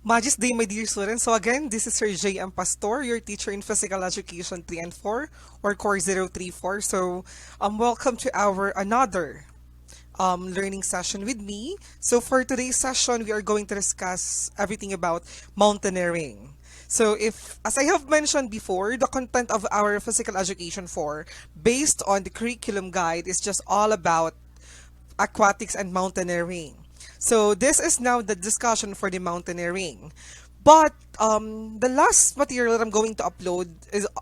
Magis Day, my dear students. So again, this is Sir J. M. Pastor, your teacher in Physical Education 3 and 4, or Core 034. So, welcome to our another learning session with me. So for today's session, we are going to discuss everything about mountaineering. So if, as I have mentioned before, the content of our Physical Education 4, based on the curriculum guide, is just all about aquatics and mountaineering. So this is now the discussion for the mountaineering. But the last material that I'm going to upload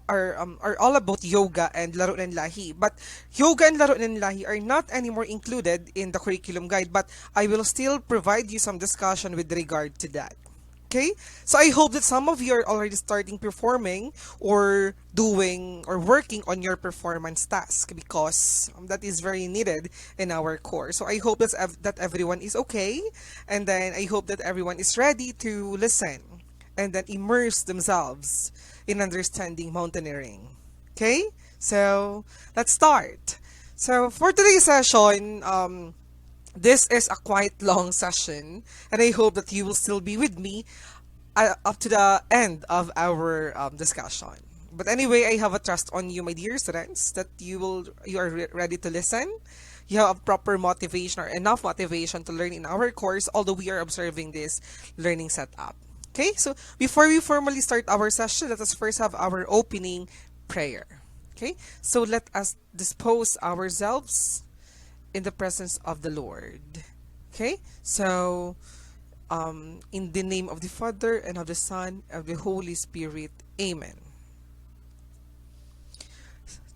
are all about yoga and laro ng lahi. But yoga and laro ng lahi are not anymore included in the curriculum guide. But I will still provide you some discussion with regard to that. Okay, so I hope that some of you are already starting performing or doing or working on your performance task because that is very needed in our course. So I hope that everyone is okay, and then I hope that everyone is ready to listen and then immerse themselves in understanding mountaineering. Okay, so let's start. So for today's session, this is a quite long session, and I hope that you will still be with me up to the end of our discussion. But anyway, I have a trust on you, my dear students, that you are ready to listen. You have a proper motivation or enough motivation to learn in our course, although we are observing this learning setup. Okay, so before we formally start our session, let us first have our opening prayer. Okay, so let us dispose ourselves in the presence of the Lord. Okay? So, in the name of the Father, and of the Son, and of the Holy Spirit. Amen.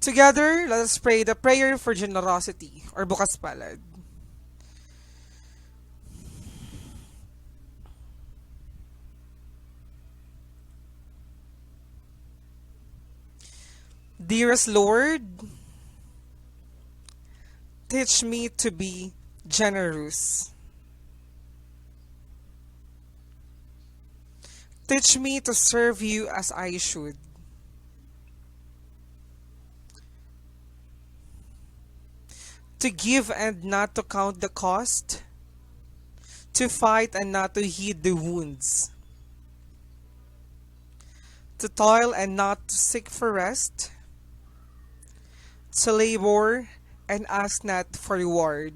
Together, let us pray the prayer for generosity, or bukas palad. Dearest Lord, teach me to be generous. Teach me to serve you as I should. To give and not to count the cost. To fight and not to heed the wounds. To toil and not to seek for rest. To labor and ask not for reward.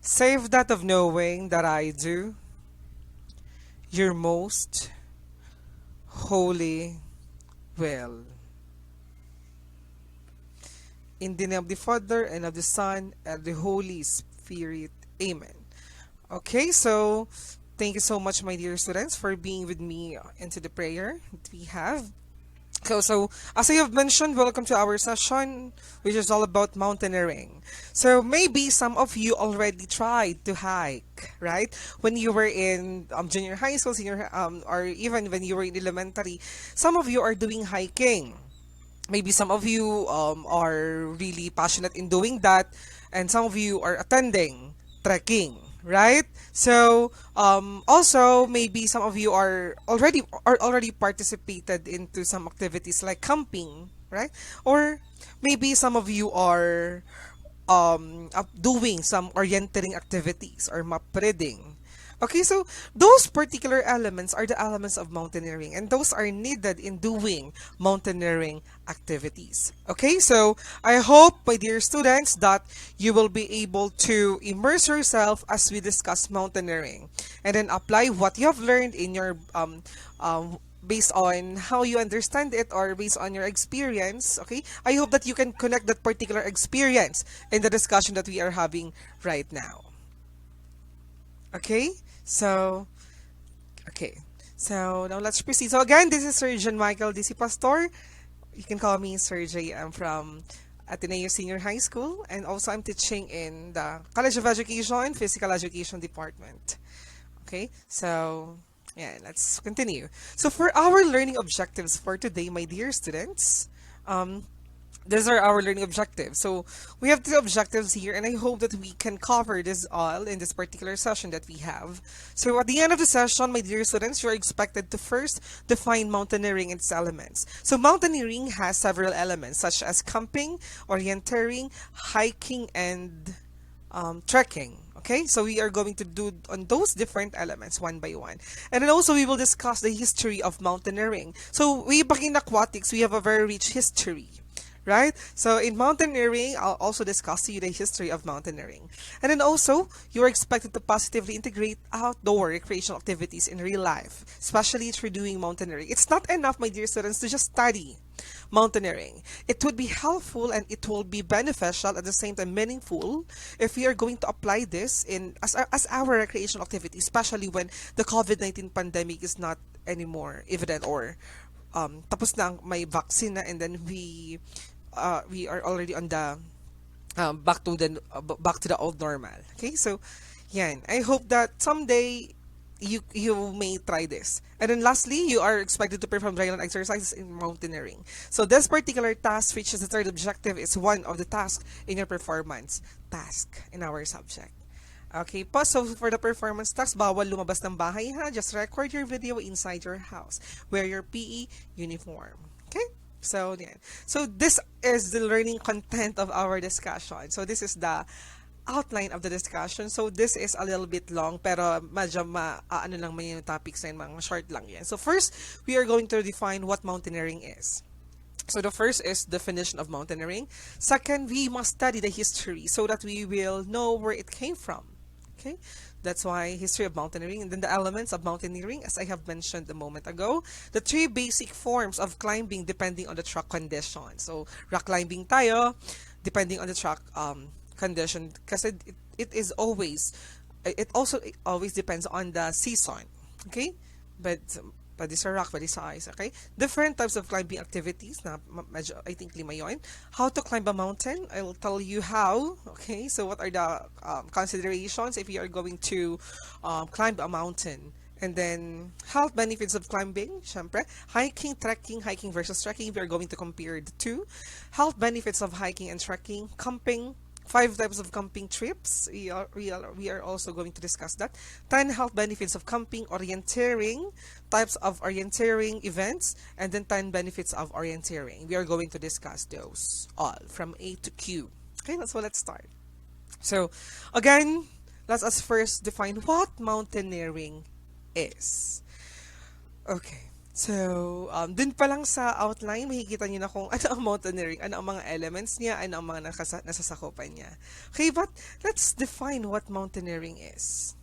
Save that of knowing that I do your most holy will. In the name of the Father, and of the Son, and the Holy Spirit. Amen. Okay, so thank you so much, my dear students, for being with me into the prayer that we have. So, as I have mentioned, welcome to our session, which is all about mountaineering. So, maybe some of you already tried to hike, right? When you were in junior high school, senior, or even when you were in elementary, some of you are doing hiking. Maybe some of you are really passionate in doing that, and some of you are attending trekking, right? So also maybe some of you are already participated into some activities like camping, right? Or maybe some of you are doing some orienteering activities or map reading. Okay, so those particular elements are the elements of mountaineering, and those are needed in doing mountaineering activities. Okay, so I hope, my dear students, that you will be able to immerse yourself as we discuss mountaineering and then apply what you have learned in your based on how you understand it or based on your experience. Okay, I hope that you can connect that particular experience in the discussion that we are having right now. Okay, so okay, so now let's proceed. So again, this is Surgeon Michael DC Pastor. You can call me Sir J. I'm from Ateneo Senior High School, and also I'm teaching in the College of Education Physical Education Department. Okay, so yeah, let's continue. So for our learning objectives for today, my dear students, um, these are our learning objectives. So we have two objectives here, and I hope that we can cover this all in this particular session that we have. So at the end of the session, my dear students, you're expected to first define mountaineering and its elements. So mountaineering has several elements such as camping, orienteering, hiking, and trekking. Okay, so we are going to do on those different elements one by one. And then also we will discuss the history of mountaineering. So way back in aquatics, we have a very rich history. Right? So in mountaineering, I'll also discuss to you the history of mountaineering. And then also, you are expected to positively integrate outdoor recreational activities in real life, especially through doing mountaineering. It's not enough, my dear students, to just study mountaineering. It would be helpful and it will be beneficial at the same time meaningful if we are going to apply this in as our recreational activity, especially when the COVID-19 pandemic is not anymore evident or tapos na may vaccine na and then we are already on the back to the old normal. Okay, so yan. I hope that someday you may try this. And then lastly, you are expected to perform dry land exercises in mountaineering. So this particular task, which is the third objective, is one of the tasks in your performance task in our subject. Okay po, so for the performance task, bawal lumabas ng bahay ha. Just record your video inside your house. Wear your PE uniform. Okay? So, yeah. So this is the learning content of our discussion. So this is the outline of the discussion. So this is a little bit long, pero medyo ano lang man yung topics na yun, mga short lang yan. So first, we are going to define what mountaineering is. So the first is definition of mountaineering. Second, we must study the history so that we will know where it came from. Okay, that's why history of mountaineering, and then the elements of mountaineering, as I have mentioned a moment ago, the three basic forms of climbing depending on the track condition. So rock climbing tayo, depending on the track condition, kasi it is always, it also always depends on the season. Okay, but pwede sa rock, pwede sa ice, okay? Different types of climbing activities na medyo, I think, lima yun. How to climb a mountain, I will tell you how, okay? So what are the considerations if you are going to climb a mountain? And then, health benefits of climbing, syempre. Hiking, trekking, hiking versus trekking, we are going to compare the two. Health benefits of hiking and trekking, camping, 5 types of camping trips. We are also going to discuss that. 10 health benefits of camping, orienteering, types of orienteering events, and then 10 benefits of orienteering. We are going to discuss those all from A to Q. Okay, so let's start. So, again, let us first define what mountaineering is. Okay. So, dun pa lang sa outline, makikita niyo na kung ano ang mountaineering, ano ang mga elements niya, ano ang mga nasasakupan niya. Okay, but let's define what mountaineering is.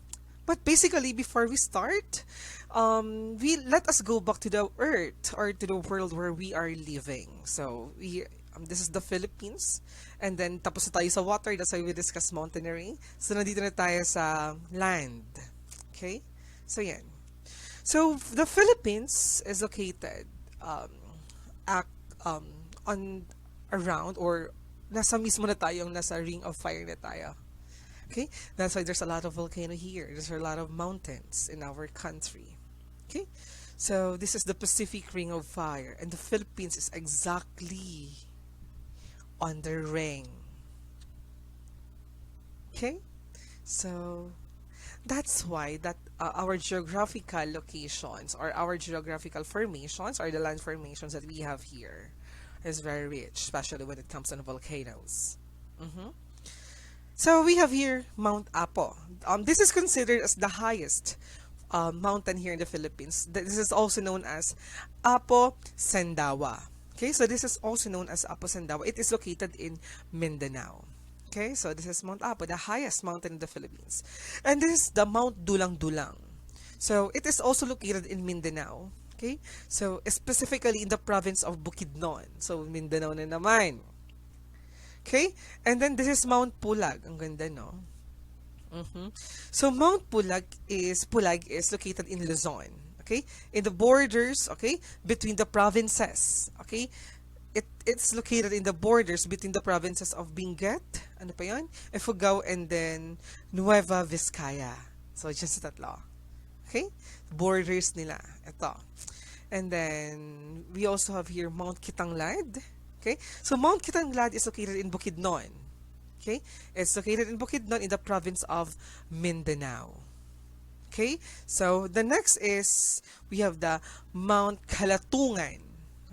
But basically, before we start, let us go back to the earth or to the world where we are living. So, this is the Philippines. And then, tapos na tayo sa water, that's why we discuss mountaineering. So, nandito na tayo sa land. Okay? So, yan. So the Philippines is located on around or nasa mismo na tayo, nasa ring of fire na tayo. Okay? That's why there's a lot of volcano here. There's a lot of mountains in our country. Okay? So this is the Pacific Ring of Fire and the Philippines is exactly on the ring. Okay? So that's why that our geographical locations or our geographical formations or the land formations that we have here is very rich, especially when it comes to volcanoes. So we have here Mount Apo. This is considered as the highest mountain here in the Philippines. This is also known as Apo Sendawa. Okay, so this is also known as Apo Sendawa. It is located in Mindanao. Okay, so this is Mount Apo, the highest mountain in the Philippines. And this is the Mount Dulang-Dulang. So it is also located in Mindanao. Okay, so specifically in the province of Bukidnon. So Mindanao na naman. Okay, and then this is Mount Pulag. Ang ganda, no? So Mount Pulag is located in Luzon. Okay, in the borders, okay, between the provinces. Okay, it's located in the borders between the provinces of Benguet, ano pa yun? Ifugao, and then Nueva Vizcaya. So, just tatlo. Okay? Borders nila. Ito. And then, we also have here Mount Kitanglad. Okay? So, Mount Kitanglad is located in Bukidnon. Okay? It's located in Bukidnon in the province of Mindanao. Okay? So, the next is, we have the Mount Kalatungan.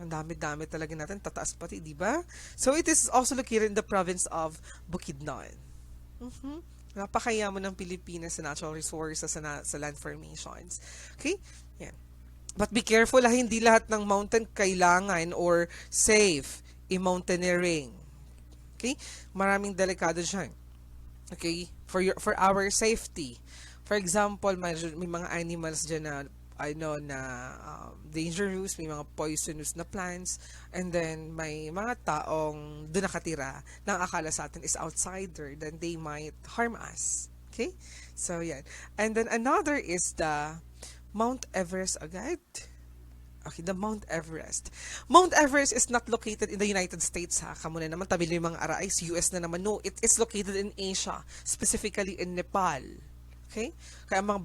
Ang dami-dami talaga natin, tataas pati, di ba? So it is also located in the province of Bukidnon. Mhm. Napakayaman ng Pilipinas sa natural resources sa land formations. Okay? Yan. But be careful hindi lahat ng mountain kailangan or safe i-mountaineering. Okay? Maraming delikado dyan. Okay? For our safety. For example, may mga animals dyan na dangerous, may mga poisonous na plants, and then may mga taong doon nakatira na ang akala sa atin is outsider, then they might harm us. Okay? So, yan. And then another is the Mount Everest agad. Okay, the Mount Everest. Mount Everest is not located in the United States, ha. Kamu na naman, tabi yung mga arais, US na naman. No, it is located in Asia, specifically in Nepal. Okay? Kaya mga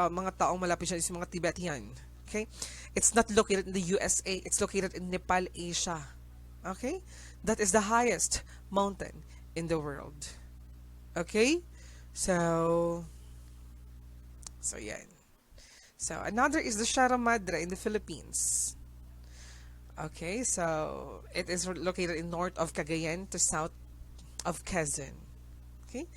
mga taong malapit siya is mga Tibetian. Okay? It's not located in the USA, it's located in Nepal, Asia. Okay? That is the highest mountain in the world. Okay? So yan. So, another is the Sierra Madre in the Philippines. Okay, so it is located in north of Cagayan to south of Quezon. Okay,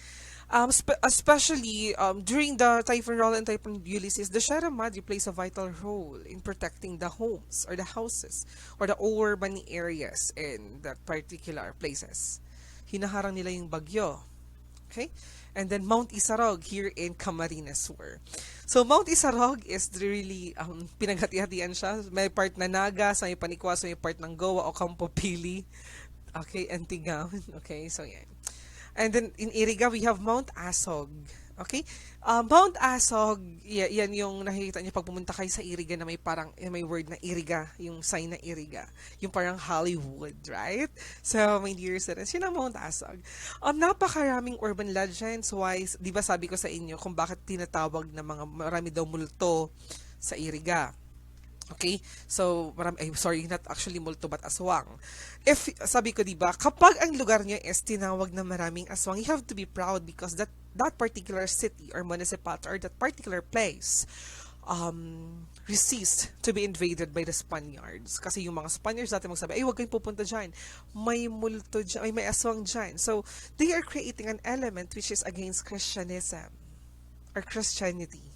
especially during the Typhoon Rolla and Typhoon Ulysses, the Sierra Madre plays a vital role in protecting the homes or the houses or the urban areas in that particular places. Hinaharang nila yung bagyo. Okay? And then Mount Isarog here in Camarines Sur. So Mount Isarog is really pinaghati-hatian siya. May part na Naga, may Panikwas, may part ng Goa o Campo Pili. Okay, and Tigaon. Okay, so yan. And then in Iriga, we have Mount Asog. Okay? Mount Asog, yan yung nakikita niyo pag pumunta kayo sa Iriga na may word na Iriga, yung sign na Iriga. Yung parang Hollywood, right? So, my dear students, yun ang Mount Asog. Napakaraming urban legends wise, di ba sabi ko sa inyo kung bakit tinatawag na marami daw multo sa Iriga. Okay? So, not actually multo but aswang. Sabi ko, diba, kapag ang lugar niyo is tinawag na maraming aswang, you have to be proud because that particular city or municipality or that particular place resist to be invaded by the Spaniards. Kasi yung mga Spaniards dati magsabi, ay, huwag kayong pupunta dyan. May multo dyan, may aswang dyan. So, they are creating an element which is against Christianism or Christianity.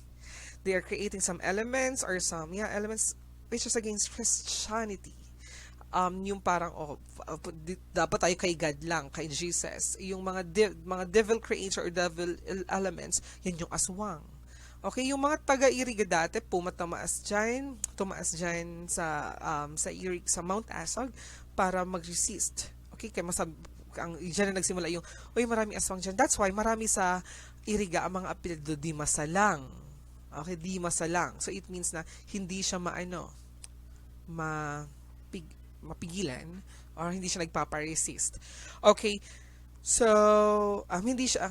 They are creating some elements or elements which is against Christianity. Yung parang, dapat tayo kay God lang, kay Jesus. Yung mga devil creator or devil elements, yan yung aswang. Okay, yung mga taga-Iriga dati, tumaas dyan sa Mount Asog para mag-resist. Okay, kaya dyan na nagsimula yung, maraming aswang dyan. That's why marami sa Iriga ang mga apelyido di masalang. Okay, di masalang. So, it means na hindi siya mapigilan or hindi siya nagpaparesist. Okay, so, hindi siya,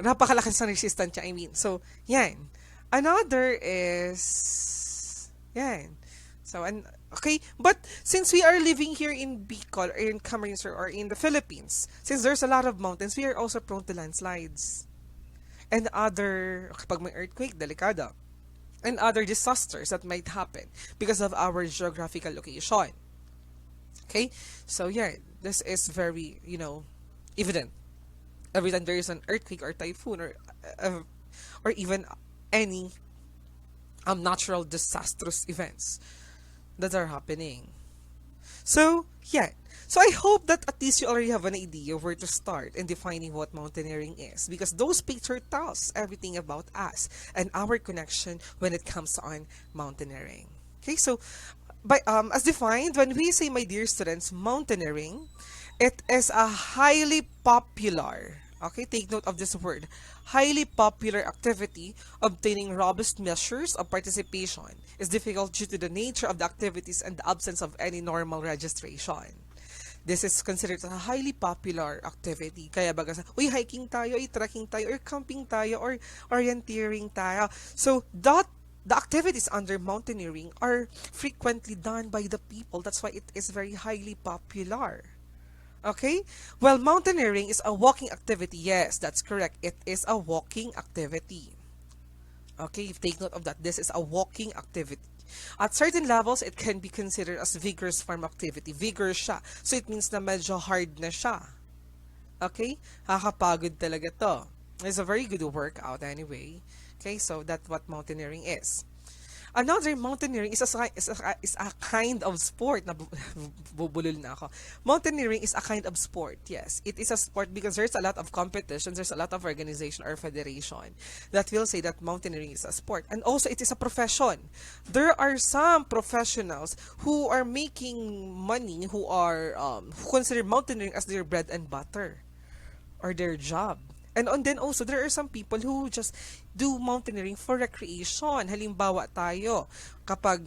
napakalakas ng resistance niya, I mean. So, yan. Another is, yan. So, okay, but since we are living here in Bicol, or in Camarines Sur, or in the Philippines, since there's a lot of mountains, we are also prone to landslides. And kapag may earthquake, delikado. And other disasters that might happen because of our geographical location. Okay? So, yeah, this is very, evident. Every time there is an earthquake or typhoon or even any natural disastrous events that are happening. So, yeah. So, I hope that at least you already have an idea where to start in defining what mountaineering is because those pictures tell us everything about us and our connection when it comes on mountaineering. Okay, so, as defined, when we say, my dear students, mountaineering, it is a highly popular, okay, take note of this word, highly popular activity obtaining robust measures of participation is difficult due to the nature of the activities and the absence of any normal registration. This is considered a highly popular activity. Kaya baga hiking tayo, trekking tayo, or camping tayo, or orienteering tayo. So, the activities under mountaineering are frequently done by the people. That's why it is very highly popular. Okay? Well, mountaineering is a walking activity. Yes, that's correct. It is a walking activity. Okay, take note of that. This is a walking activity. At certain levels, it can be considered as vigorous form activity. Vigorous siya. So, it means na medyo hard na siya. Okay? Nakakapagod talaga to. It's a very good workout anyway. Okay, so that's what mountaineering is. Another mountaineering is a kind of sport. Bubulol na ako. Mountaineering is a kind of sport. Yes, it is a sport because there's a lot of competitions, there's a lot of organization or federation that will say that mountaineering is a sport. And also it is a profession. There are some professionals who are making money who consider mountaineering as their bread and butter or their job. And then also, there are some people who just do mountaineering for recreation. Halimbawa tayo, kapag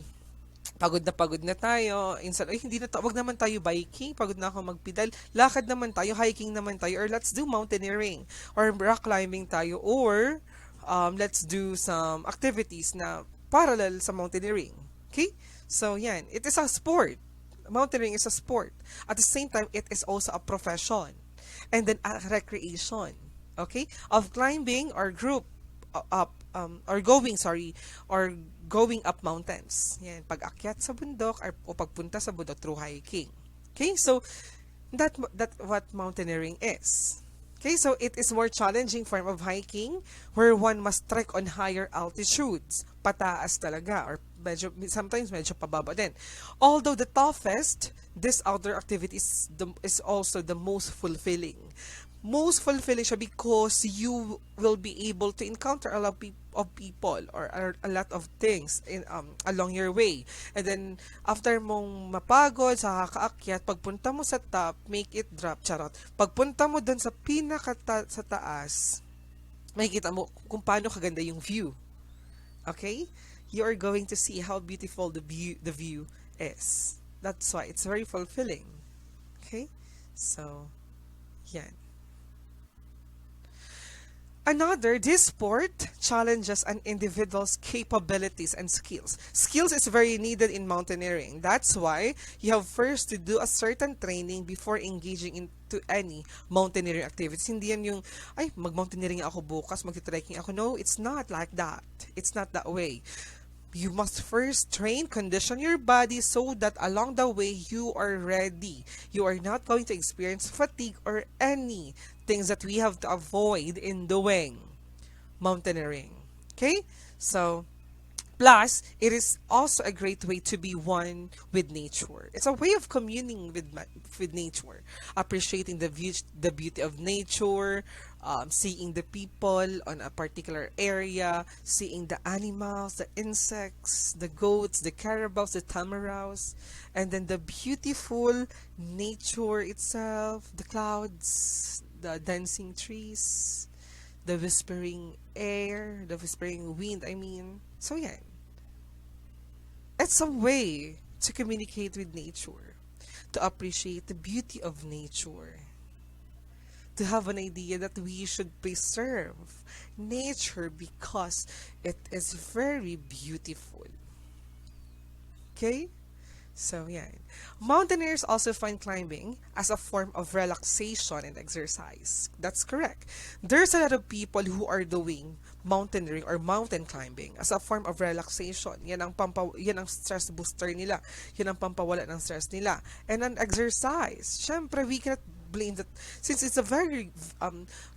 pagod na tayo, instead, ay hindi na wag naman tayo biking, pagod na ako magpedal, lakad naman tayo, hiking naman tayo, or let's do mountaineering, or rock climbing tayo, or let's do some activities na parallel sa mountaineering. Okay? So, yan. It is a sport. Mountaineering is a sport. At the same time, it is also a profession. And then a recreation. Okay? Of climbing or group up or going, sorry, or going up mountains. Yan, pag-akyat sa bundok o pagpunta sa bundok through hiking. Okay? So that what mountaineering is. Okay, so it is more challenging form of hiking where one must trek on higher altitudes. Pataas talaga or sometimes medyo pababa din. Although the toughest, this outdoor activity is also the most fulfilling. Most fulfilling siya because you will be able to encounter a lot of people or a lot of things in along your way. And then after mong mapagod sa kakaakyat, pagpunta mo sa top, make it drop, charot. Pagpunta mo dun sa sa taas, makikita mo kung paano kaganda yung view. Okay? You are going to see how beautiful the view is. That's why it's very fulfilling. Okay? So, yan. This sport challenges an individual's capabilities and skills. Skills is very needed in mountaineering. That's why you have first to do a certain training before engaging into any mountaineering activities. Hindi yan yung, ay, mag-mountaineering ako bukas, mag-trekking ako. No, it's not like that. It's not that way. You must first train, condition your body so that along the way you are ready. You are not going to experience fatigue or any things that we have to avoid in doing mountaineering. Okay? So, plus, it is also a great way to be one with nature. It's a way of communing with nature, appreciating the beauty of nature, seeing the people on a particular area, seeing the animals, the insects, the goats, the carabaos, the tamaraws, and then the beautiful nature itself, the clouds, the dancing trees, the whispering air, the whispering wind, I mean. So, yeah. It's a way to communicate with nature, to appreciate the beauty of nature, to have an idea that we should preserve nature because it is very beautiful. Okay? So, yeah. Mountaineers also find climbing as a form of relaxation and exercise. That's correct. There's a lot of people who are doing mountaineering or mountain climbing as a form of relaxation. Yan ang stress booster nila. Yan ang pampawala ng stress nila. And an exercise. Syempre, we cannot blame that since it's a very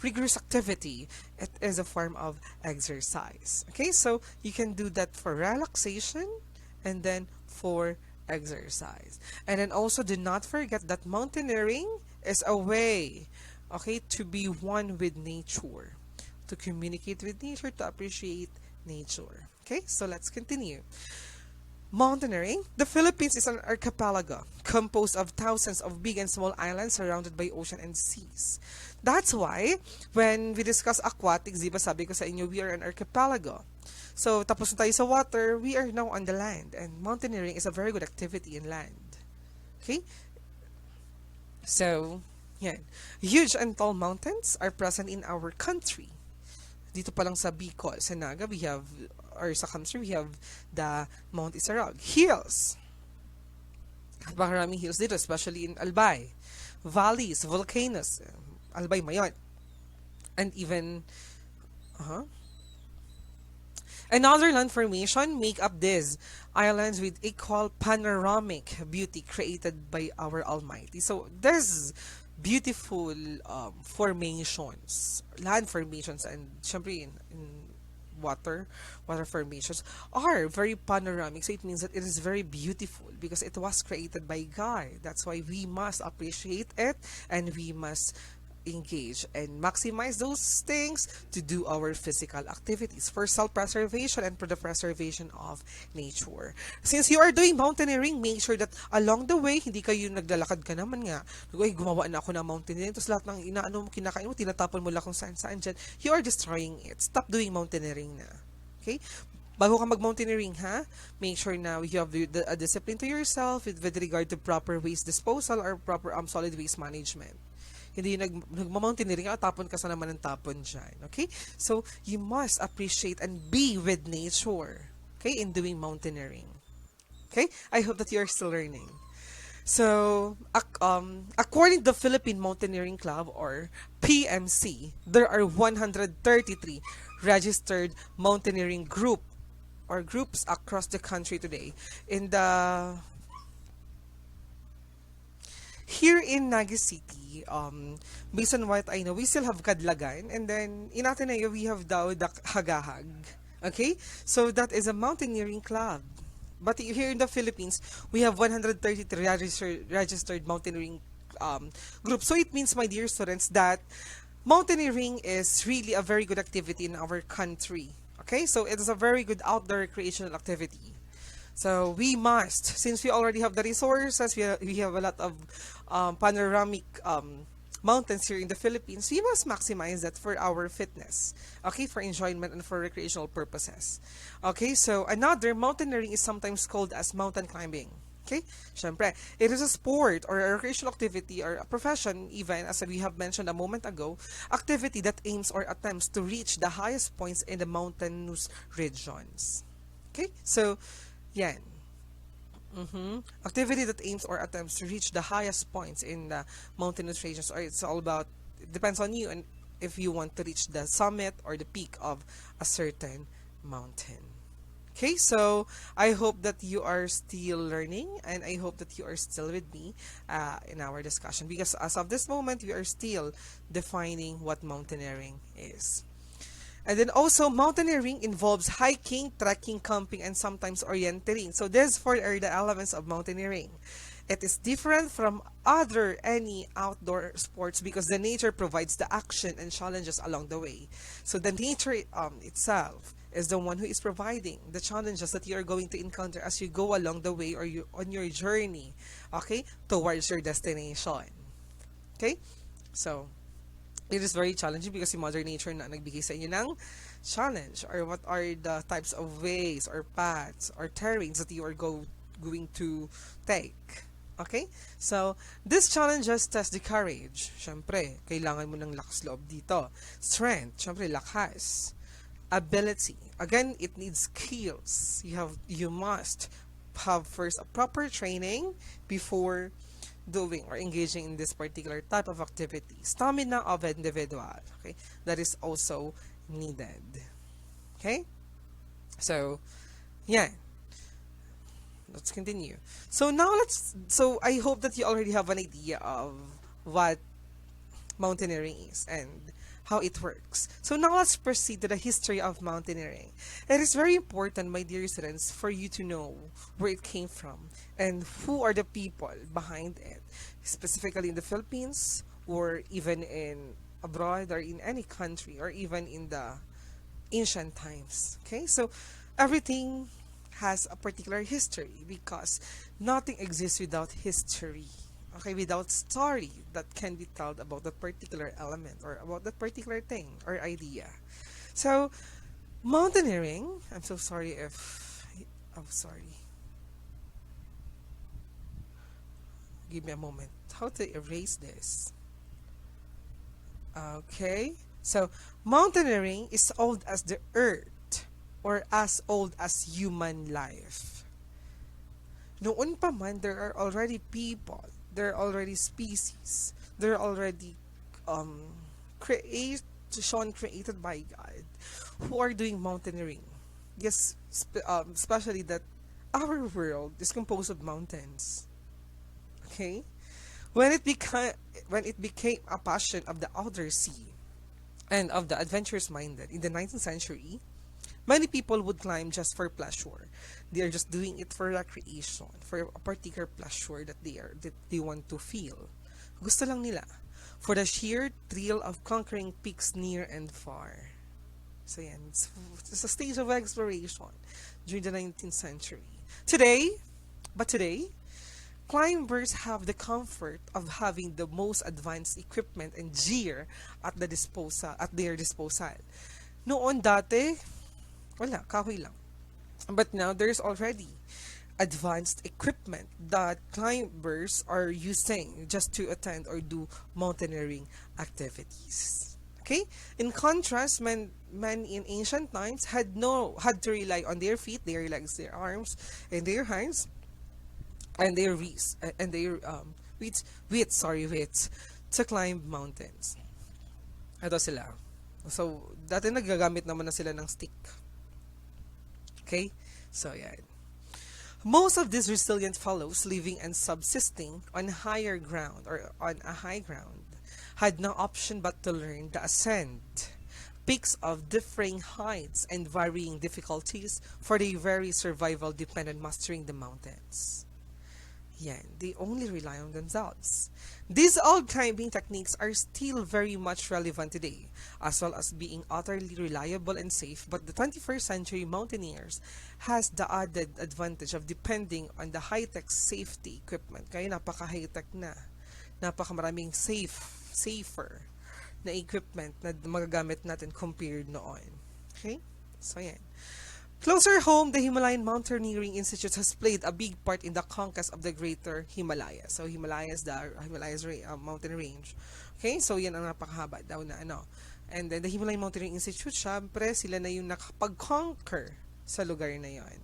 rigorous activity, it is a form of exercise. Okay, so you can do that for relaxation and then for exercise. And then also do not forget that mountaineering is a way, okay, to be one with nature, to communicate with nature, to appreciate nature. Okay, so let's continue. Mountaineering. The Philippines is an archipelago composed of thousands of big and small islands surrounded by ocean and seas. That's why, when we discuss aquatics, di ba sabi ko sa inyo, we are an archipelago. So, tapos na tayo sa water, we are now on the land. And mountaineering is a very good activity in land. Okay? So, yan. Huge and tall mountains are present in our country. Dito pa lang sa Bicol, sa Naga, we have, or sa country, we have the Mount Isarog. Hills. Maraming hills dito, especially in Albay. Valleys, volcanoes. Albay, Mayon. And even, another land formation make up these islands with equal panoramic beauty created by our Almighty. So, this beautiful formations, land formations, and syempre in water, water formations are very panoramic. So it means that it is very beautiful because it was created by God. That's why we must appreciate it and we must engage and maximize those things to do our physical activities for self-preservation and for the preservation of nature. Since you are doing mountaineering, make sure that along the way, hindi kayo naglalakad ka naman nga. Ay, gumawa na ako ng mountaineering. Tapos lahat ng inaano mo, kinakain mo, tinatapon mo lang kung saan-saan dyan. You are destroying it. Stop doing mountaineering na. Okay? Bago ka mag-mountaineering, ha? Make sure na you have a discipline to yourself with regard to proper waste disposal or proper solid waste management. Hindi nagmamountaineering, tapon ka sa naman ng tapon dyan. Okay? So, you must appreciate and be with nature. Okay? In doing mountaineering. Okay? I hope that you're still learning. So, according to the Philippine Mountaineering Club or PMC, there are 133 registered mountaineering groups across the country today. In the here in Naga City, based on what I know, we still have Kadlagan, and then in Ateneo we have Daudak Hagahag. Okay, so that is a mountaineering club. But here in the Philippines, we have 133 registered mountaineering groups. So it means, my dear students, that mountaineering is really a very good activity in our country. Okay, so it is a very good outdoor recreational activity. So we must, since we already have the resources, we have a lot of panoramic mountains here in the Philippines, we must maximize that for our fitness, okay, for enjoyment and for recreational purposes. Okay, so another, mountaineering is sometimes called as mountain climbing. Okay, syempre, it is a sport or a recreational activity or a profession, even as we have mentioned a moment ago, activity that aims or attempts to reach the highest points in the mountainous regions. Okay, so yan. Activity that aims or attempts to reach the highest points in the mountainous regions, or it's all about, it depends on you and if you want to reach the summit or the peak of a certain mountain. Okay, so I hope that you are still learning and I hope that you are still with me in our discussion, because as of this moment, we are still defining what mountaineering is. And then also, mountaineering involves hiking, trekking, camping, and sometimes orienteering. So these four are the elements of mountaineering. It is different from any outdoor sports because the nature provides the action and challenges along the way. So the nature itself is the one who is providing the challenges that you are going to encounter as you go along the way or you on your journey, okay, towards your destination. Okay? So, it is very challenging because si Mother Nature na nagbigay sa inyo ng challenge, or what are the types of ways or paths or terrains that you are going to take. Okay? So, these challenges test the courage. Siyempre, kailangan mo ng lakas loob dito. Strength, siyempre, lakas. Ability. Again, it needs skills. You must have first a proper training before doing or engaging in this particular type of activity. Stamina of individual, okay, that is also needed. Okay, so yeah, let's continue. So I hope that you already have an idea of what mountaineering is and how it works. So now let's proceed to the history of mountaineering. It is very important, my dear students, for you to know where it came from and who are the people behind it, specifically in the Philippines or even in abroad or in any country or even in the ancient times. Okay, so everything has a particular history because nothing exists without history. Okay, without story that can be told about that particular element or about that particular thing or idea. So, mountaineering, I'm so sorry if, I'm sorry. Give me a moment. How to erase this? Okay, so mountaineering is old as the earth or as old as human life. Noon pa man, there are already people, there are already species, there are already creation created by God who are doing mountaineering. Yes, especially that our world is composed of mountains. Okay? When it became a passion of the outer sea and of the adventurous minded in the 19th century, many people would climb just for pleasure. They are just doing it for recreation, for a particular pleasure that they want to feel. Gusto lang nila. For the sheer thrill of conquering peaks near and far. So yan, it's a stage of exploration during the 19th century. Today, climbers have the comfort of having the most advanced equipment and gear at their disposal. Noon dati, wala, kahoy lang. But now there's already advanced equipment that climbers are using just to attend or do mountaineering activities. Okay? In contrast, men in ancient times had to rely on their feet, their legs, their arms, and their hands, and their wrists, and their wits to climb mountains. Ito sila. So, dati nagagamit naman na sila ng stick. Okay? So, yan. Most of these resilient fellows living and subsisting on higher ground or on a high ground had no option but to learn the ascent, peaks of differing heights and varying difficulties for their very survival depend on mastering the mountains. Yan, they only rely on themselves. These old climbing techniques are still very much relevant today, as well as being utterly reliable and safe, but the 21st century mountaineers has the added advantage of depending on the high-tech safety equipment. Kaya napaka-high-tech na. Napaka-maraming safer na equipment na magagamit natin compared noon. Okay? So, yan. Closer home, the Himalayan Mountaineering Institute has played a big part in the conquest of the Greater Himalayas. So, Himalayas mountain range. Okay? So, yan ang napakahaba daw na ano. And then, the Himalayan Mountaineering Institute, syempre, sila na yung nakapag-conquer sa lugar na yon.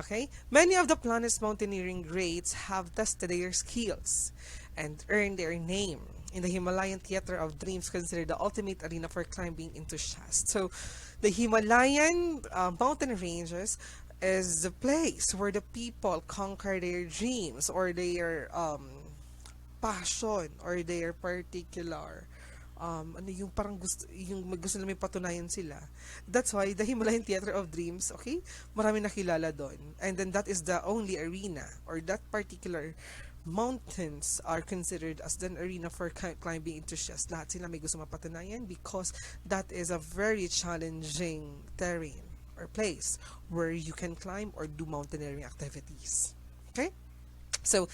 Okay? Many of the planet's mountaineering greats have tested their skills and earned their name in the Himalayan Theater of Dreams, considered the ultimate arena for climbing into Shast. So, the Himalayan mountain ranges is the place where the people conquer their dreams or their passion or their particular ano yung parang gusto nila may patunayan sila. That's why the Himalayan Theater of Dreams, okay? Marami nakilala doon. And then that is the only arena or that particular mountains are considered as an arena for climbing enthusiasts. Lahat sila may gusto mapatunayan because that is a very challenging terrain or place where you can climb or do mountaineering activities. Okay? So,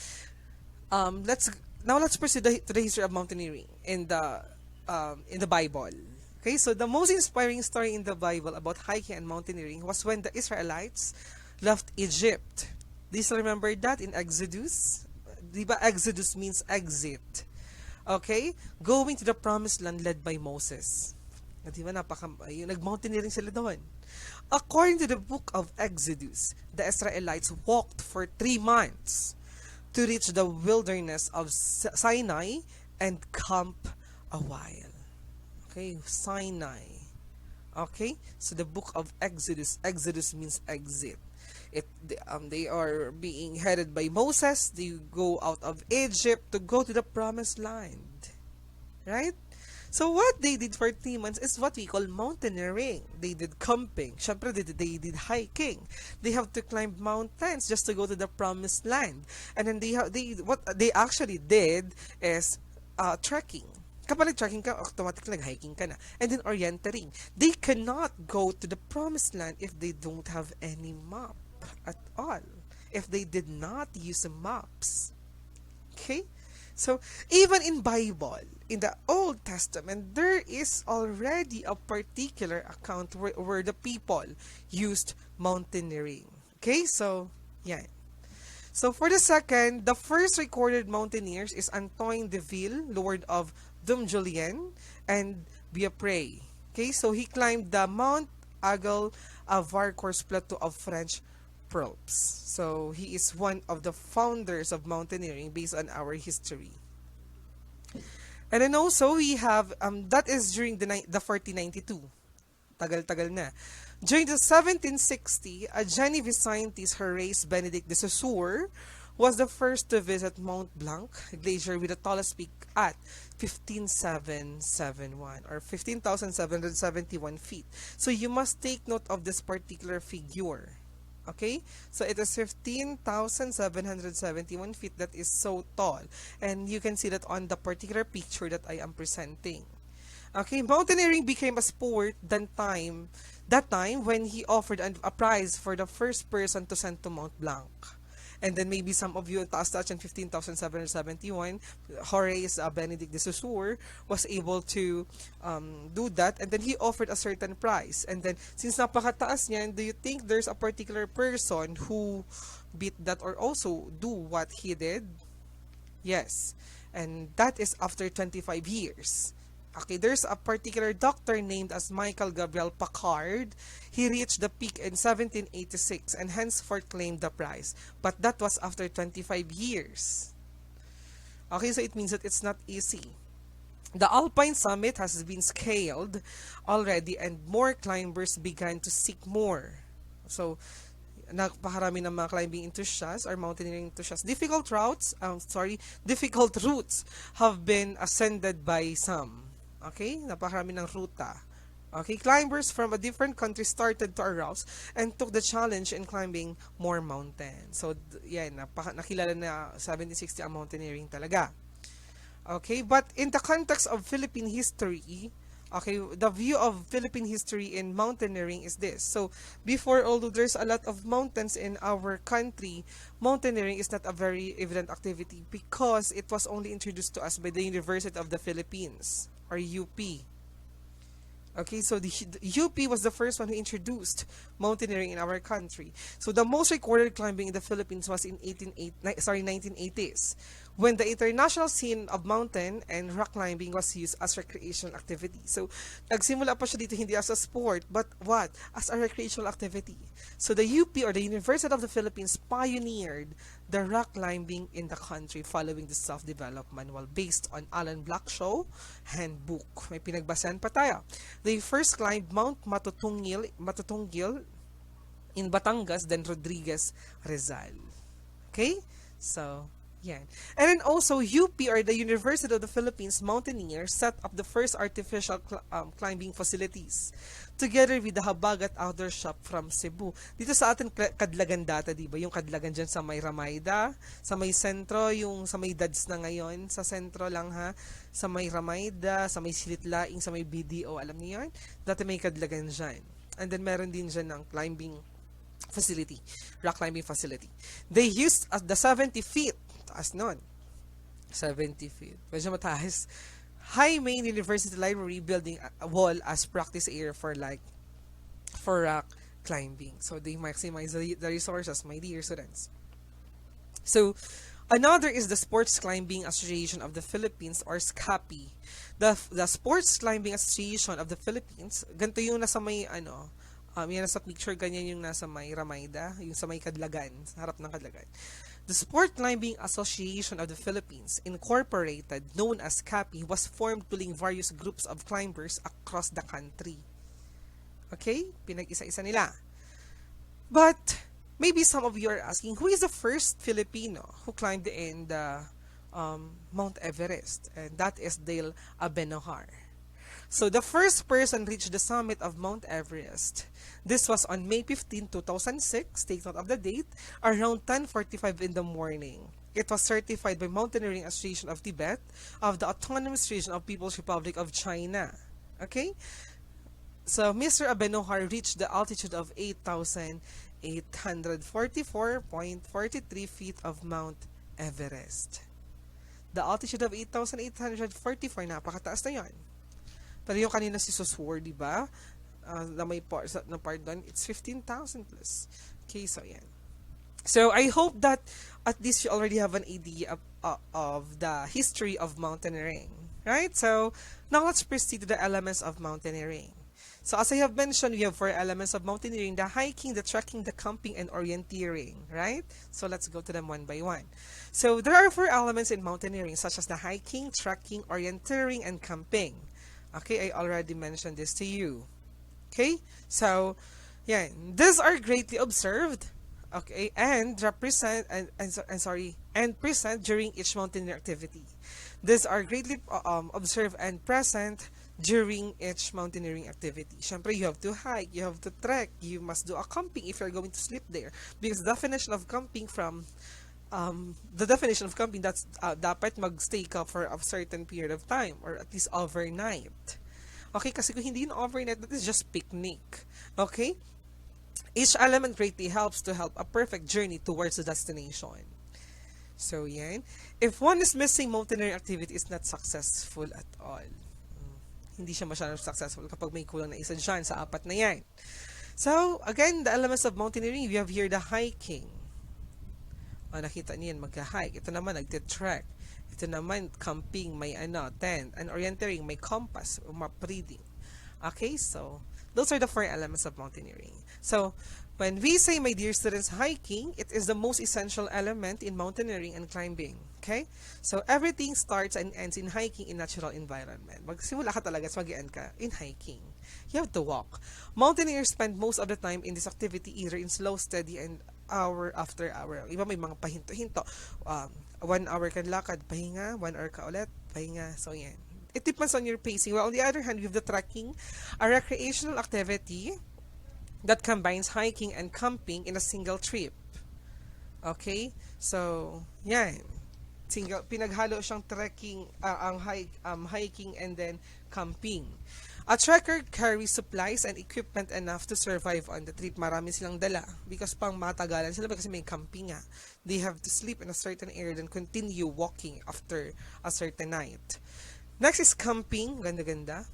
let's proceed to the history of mountaineering in the Bible. Okay, so the most inspiring story in the Bible about hiking and mountaineering was when the Israelites left Egypt. Do you still remember that in Exodus? Diba Exodus means exit. Okay? Going to the promised land led by Moses. Diba nag-mountaineering sila doon. According to the book of Exodus, the Israelites walked for 3 months to reach the wilderness of Sinai and camp a while. Okay? Sinai. Okay? So the book of Exodus means exit. They are being headed by Moses. They go out of Egypt to go to the promised land. Right? So what they did for 3 months is what we call mountaineering. They did camping. Syempre, they did hiking. They have to climb mountains just to go to the promised land. And then what they actually did is trekking. Kapag nag-trekking ka, automatically nag-hiking ka na. And then orienteering. They cannot go to the promised land if they don't have any map at all. If they did not use the maps. Okay? So, even in Bible, in the Old Testament, there is already a particular account where the people used mountaineering. Okay? So, yeah. So, for the first recorded mountaineers is Antoine de Ville, Lord of Dumjolien and Biapre. Okay, so he climbed the Mount Aigle Varcours Plateau of French Alps. So he is one of the founders of mountaineering based on our history. And then also we have that is during the 1492. Tagal-tagal na. During the 1760, a Genovese scientist, Horace Benedict de Saussure, was the first to visit Mount Blanc glacier with the tallest peak at 15,771 or 15,771 feet. So you must take note of this particular figure. Okay, so it is 15,771 feet. That is so tall, and you can see that on the particular picture that I am presenting. Okay, mountaineering became a sport that time when he offered a prize for the first person to send to Mount Blanc. And then maybe some of you taas touch on 15,771, Horace Benedict de Saussure was able to do that, and then he offered a certain price. And then since napakataas niyan, do you think there's a particular person who beat that or also do what he did? Yes, and that is after 25 years. Okay, there's a particular doctor named as Michael Gabriel Packard. He reached the peak in 1786 and henceforth claimed the prize. But that was after 25 years. Okay, so it means that it's not easy. The Alpine summit has been scaled already and more climbers began to seek more. So, napakarami ng mga climbing enthusiasts or mountaineering enthusiasts. Difficult routes have been ascended by some. Okay, napakarami ng ruta. Okay, climbers from a different country started to arouse and took the challenge in climbing more mountains. So, yan, nakilala na 1760 ang mountaineering talaga. Okay, but in the context of Philippine history, okay, the view of Philippine history in mountaineering is this. So, before, although there's a lot of mountains in our country, mountaineering is not a very evident activity because it was only introduced to us by the University of the Philippines, or UP. Okay, so the UP was the first one who introduced mountaineering in our country. So the most recorded climbing in the Philippines was in 1980s, when the international scene of mountain and rock climbing was used as recreational activity. So nagsimula pa siya dito hindi as a sport, but what? As a recreational activity. So the UP or the University of the Philippines pioneered the rock climbing in the country following the self-developed manual based on Alan Blackshaw handbook. May pinagbasehan pa tayo. They first climbed Mount Matutungil in Batangas, then Rodriguez, Rizal. Okay? So, yan. And then also, UP or the University of the Philippines Mountaineers set up the first artificial climbing facilities together with the Habagat Outdoor Shop from Cebu. Dito sa atin, Kadlagan data, di ba? Yung Kadlagan dyan sa may Ramayda, sa may sentro, yung sa may DADS na ngayon, sa sentro lang ha, sa may Ramayda, sa may Silitlaing, sa may BDO, alam niyo yun? Dati may Kadlagan dyan. And then meron din dyan ng climbing facility, rock climbing facility. They used the 70 feet, taas nun, 70 feet, medyo mataas, High Main University Library building a wall as practice area for rock climbing. So they maximize the resources, my dear students. So another is the Sports Climbing Association of the Philippines or SCAPI. The Sports Climbing Association of the Philippines, ganito yung nasa may yan nasa picture, ganyan yung nasa may Ramayda, yung sa may Kadlagan, sa harap ng Kadlagan. The Sport Climbing Association of the Philippines, Incorporated, known as CAPI, was formed to link various groups of climbers across the country. Okay? Pinag-isa-isa nila. But, maybe some of you are asking, who is the first Filipino who climbed in the Mount Everest? And that is Dale Abenojar. So, the first person reached the summit of Mount Everest. This was on May 15, 2006, take note of the date, around 10:45 in the morning. It was certified by Mountaineering Association of Tibet of the Autonomous Region of People's Republic of China. Okay? So, Mr. Abenojar reached the altitude of 8,844.43 feet of Mount Everest. The altitude of 8,844, napakataas na yan. Pero yung kanina si Saussure, di ba? Na may part doon, it's 15,000 plus. Okay, so yan. So, I hope that at least you already have an idea of the history of mountaineering. Right? So, now let's proceed to the elements of mountaineering. So, as I have mentioned, we have 4 elements of mountaineering: the hiking, the trekking, the camping, and orienteering. Right? So, let's go to them one by one. So, there are 4 elements in mountaineering, such as the hiking, trekking, orienteering, and camping. Okay, I already mentioned this to you. Okay, so, yeah, these are greatly observed Okay, and present during each mountaineering activity. These are greatly observed and present during each mountaineering activity. Syempre, you have to hike, you have to trek, you must do a camping if you're going to sleep there. Because the definition of camping, that's dapat magstay ka for a certain period of time or at least overnight. Okay, kasi kung hindi yun overnight, that is just picnic. Okay? Each element greatly helps to help a perfect journey towards the destination. So, yan. If one is missing, mountaineering activity is not successful at all. Hindi siya masyadong successful kapag may kulang na isa dyan sa apat na yan. So, again, the elements of mountaineering, we have here the hiking. Nakita niyo yan, mag-hike. Ito naman, nagtitrek. Ito naman, camping, may tent. And orienteering, may compass, map reading. Okay, so, those are the four elements of mountaineering. So, when we say, my dear students, hiking, it is the most essential element in mountaineering and climbing. Okay? So, everything starts and ends in hiking in natural environment. Magsimula ka talaga, mag-end ka in hiking. You have to walk. Mountaineers spend most of the time in this activity either in slow, steady, and hour after hour. Iba may mga pahinto-hinto. 1 hour ka lakad, pahinga. 1 hour ka ulit, pahinga. So, yan. It depends on your pacing. Well, on the other hand, we have the trekking, a recreational activity that combines hiking and camping in a single trip. Okay? So, yan. Pinaghalo siyang trekking, hiking and then camping. A trekker carries supplies and equipment enough to survive on the trip. Marami silang dala because pang matagalan sila kasi may camping nga. They have to sleep in a certain area then continue walking after a certain night. Next is camping. Ganda-ganda.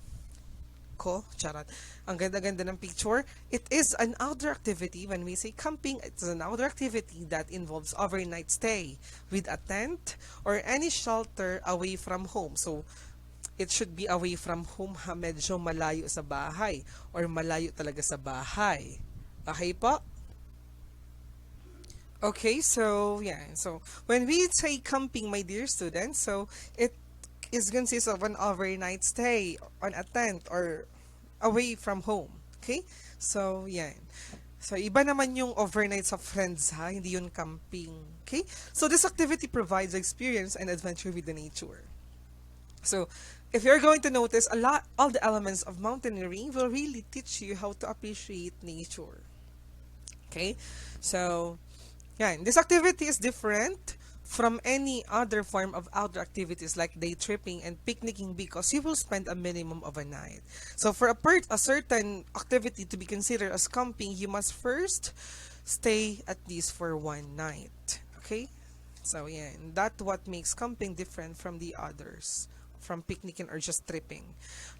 Charot. Ang ganda-ganda ng picture. It is an outdoor activity. When we say camping, it's an outdoor activity that involves overnight stay with a tent or any shelter away from home. So, it should be away from home ha, medyo malayo sa bahay or malayo talaga sa bahay. Okay po? Okay, so, yeah. So, when we say camping, my dear students, so, it is consists of an overnight stay on a tent or away from home. Okay? So, yan. So, iba naman yung overnight sa friends ha, hindi yun camping. Okay? So, this activity provides experience and adventure with the nature. So, if you're going to notice, all the elements of mountaineering will really teach you how to appreciate nature. Okay? So, yan. This activity is different from any other form of outdoor activities like day tripping and picnicking because you will spend a minimum of a night. So, for a certain activity to be considered as camping, you must first stay at least for 1 night. Okay? So, yan. That's what makes camping different from the others, from picnicking or just tripping.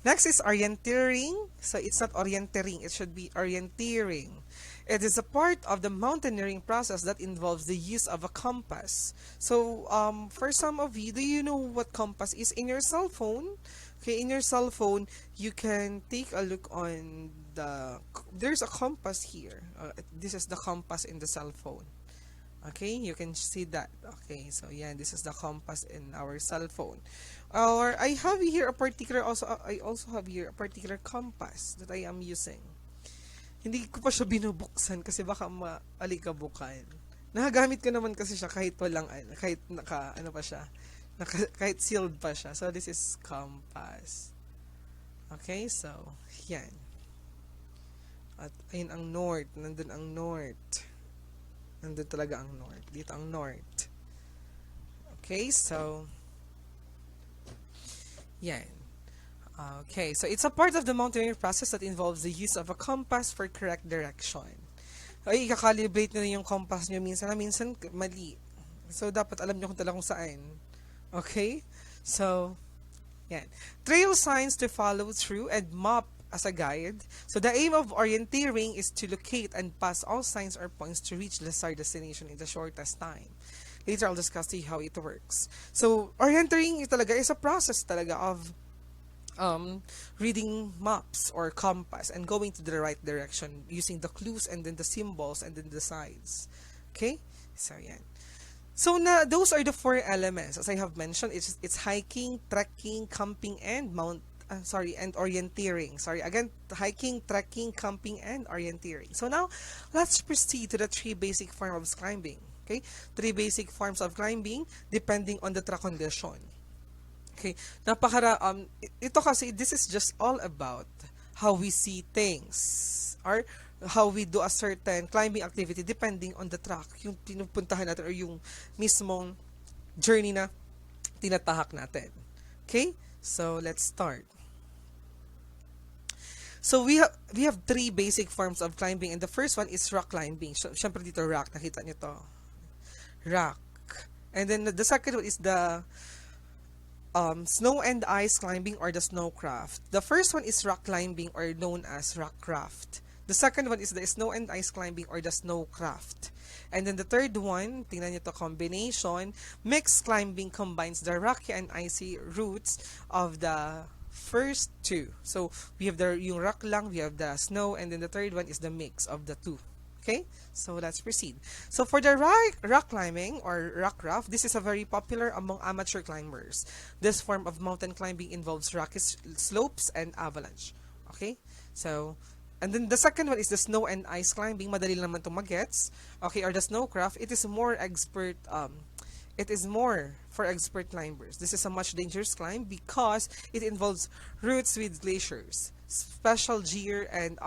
Next is orienteering. So, it's not orienteering. It should be orienteering. It is a part of the mountaineering process that involves the use of a compass. So, for some of you, do you know what compass is in your cell phone? Okay, in your cell phone, you can take a look on there's a compass here. This is the compass in the cell phone. Okay, you can see that. Okay, so yeah, this is the compass in our cell phone. Or I have here I also have here a particular compass that I am using. Hindi ko pa siya binubuksan kasi baka maalikabukan. Nakagamit ko naman kasi siya kahit kahit kahit sealed pa siya. So, this is compass. Okay, so, yan. At, ayun ang north. Nandun ang north. Nandun talaga ang north. Dito ang north. Okay, so, yan. Okay, so it's a part of the mountaineering process that involves the use of a compass for correct direction. Ay, kakalibrate nyo yung compass nyo minsan mali. So, dapat alam nyo kung talagang saan. Okay? So, yan. Trail signs to follow through and map as a guide. So, the aim of orienteering is to locate and pass all signs or points to reach the desired destination in the shortest time. Later, I'll discuss to you how it works. So, orienteering talaga is a process talaga of reading maps or compass and going to the right direction using the clues and then the symbols and then the signs. Okay? So, yan. So, those are the 4 elements. As I have mentioned, it's hiking, trekking, camping, and and orienteering. Sorry, again, hiking, trekking, camping, and orienteering. So now, let's proceed to the three basic forms of climbing. Okay, three basic forms of climbing depending on the track condition. Okay, ito kasi, this is just all about how we see things or how we do a certain climbing activity depending on the track, yung pinupuntahan natin or yung mismong journey na tinatahak natin. Okay? So, let's start. So, we have three basic forms of climbing, and the first one is rock climbing. So, syempre dito rock, nakita nyo to. Rock. And then the second one is the snow and ice climbing or the snowcraft. The first one is rock climbing or known as rock craft. The second one is the snow and ice climbing or the snowcraft. And then the third one, tingnan nyo to, combination, mixed climbing combines the rocky and icy routes of the first two. So we have yung rock lang, we have the snow, and then the third one is the mix of the two. Okay, so let's proceed. So for the rock climbing or rock craft, this is a very popular among amateur climbers. This form of mountain climbing involves rocky slopes and avalanche. Okay, so and then the second one is the snow and ice climbing. Madali lang naman itong magets. Okay, or the snowcraft. It is more for expert climbers. This is a much dangerous climb because it involves routes with glaciers. Special gear and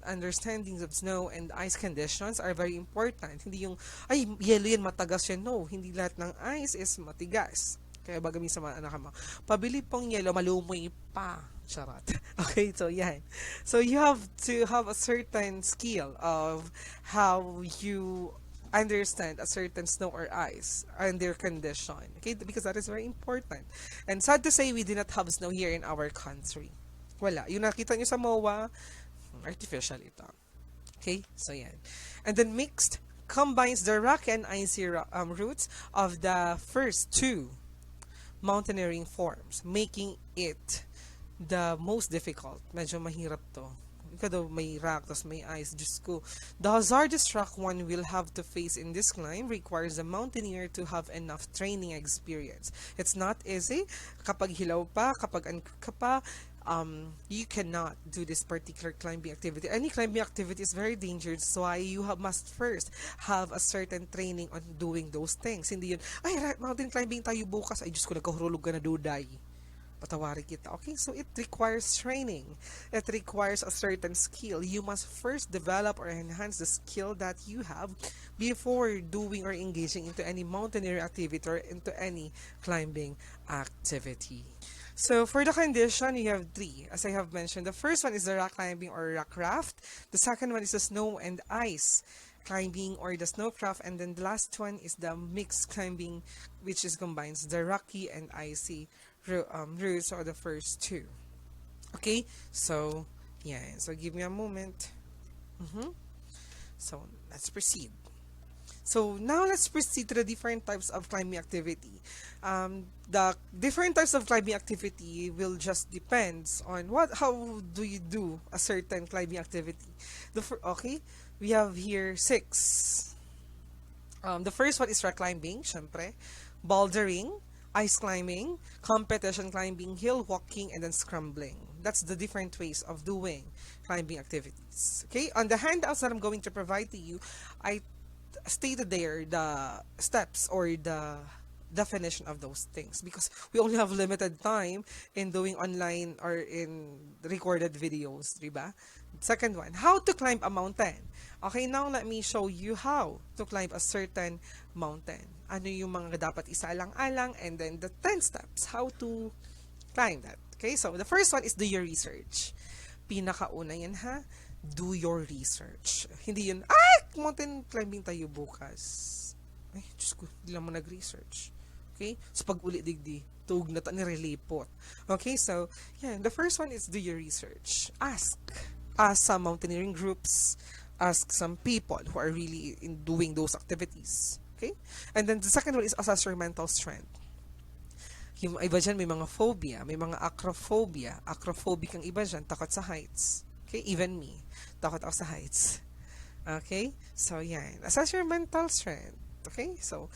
understandings of snow and ice conditions are very important. Hindi yung, ay, yelo yan, matagas yan. No, hindi lahat ng ice is matigas. Kaya baga minsan mga anak mo, pabili pong yelo, malumoy pa. Charot. Okay, so yan. So you have to have a certain skill of how you understand a certain snow or ice and their condition. Okay, because that is very important. And sad to say, we do not have snow here in our country. Wala. Yung nakita nyo sa MOA, artificial ito. Okay, so yan. And then mixed combines the rocky and icy routes of the first two mountaineering forms, making it the most difficult. Medyo mahirap to. Ika daw may rock, tas may ice. Diyos ko. The hazardous rock one will have to face in this climb requires the mountaineer to have enough training experience. It's not easy. Kapag hilaw pa, kapag ka pa, you cannot do this particular climbing activity. Any climbing activity is very dangerous, so you must first have a certain training on doing those things. Hindi yun, ay, mountain climbing tayo bukas. Ay, Diyos ko, nagkahurulog ka na duday. Patawari kita. Okay, so it requires training. It requires a certain skill. You must first develop or enhance the skill that you have before doing or engaging into any mountaineering activity or into any climbing activity. So for the condition, you have three. As I have mentioned, the first one is the rock climbing or rock craft. The second one is the snow and ice climbing or the snowcraft, and then the last one is the mixed climbing, which is combines the rocky and icy routes are the first two. Okay, so yeah, so give me a moment. So let's proceed. So now let's proceed to the different types of climbing activity. The different types of climbing activity will just depends on how do you do a certain climbing activity. Okay, we have here 6. The first one is rock climbing, syempre, bouldering, ice climbing, competition climbing, hill walking, and then scrambling. That's the different ways of doing climbing activities. Okay, on the handouts that I'm going to provide to you, I stated there the steps or the definition of those things because we only have limited time in doing online or in recorded videos, diba? Second one, how to climb a mountain. Okay, now let me show you how to climb a certain mountain. Ano yung mga dapat isalang-alang, and then the 10 steps how to climb that. Okay, so the first one is do your research. Pinakauna yan ha, do your research. Hindi yun, mountain climbing tayo bukas. Ay, Diyos ko, hindi lang mo nag-research. Okay, so pag uli digdi, tuog na ta ni relipot. Okay, so, yeah, the first one is do your research. Ask some mountaineering groups, ask some people who are really in doing those activities. Okay? And then the second one is assess your mental strength. Yung iba dyan may mga phobia, may mga acrophobia. Acrophobic ang iba dyan, takot sa heights. Okay? Even me, takot ako sa heights. Okay? So, yan. Assess your mental strength. Okay? So,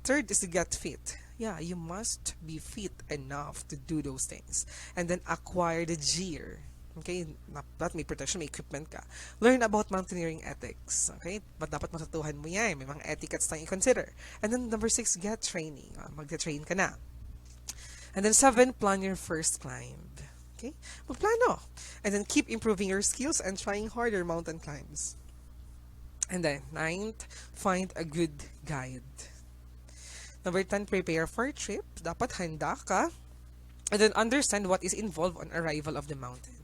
third is to get fit. Yeah, you must be fit enough to do those things. And then acquire the gear. Okay, dapat may protection, may equipment ka. Learn about mountaineering ethics. Okay, but dapat matutuhan mo yan. May mga etiquettes tayong i-consider. And then number 6, get training. Magte-train ka na. And then 7, plan your first climb. Okay, magplano. And then keep improving your skills and trying harder mountain climbs. And then 9th, find a good guide. Number 10, prepare for a trip. Dapat handa ka. And then understand what is involved on arrival of the mountain.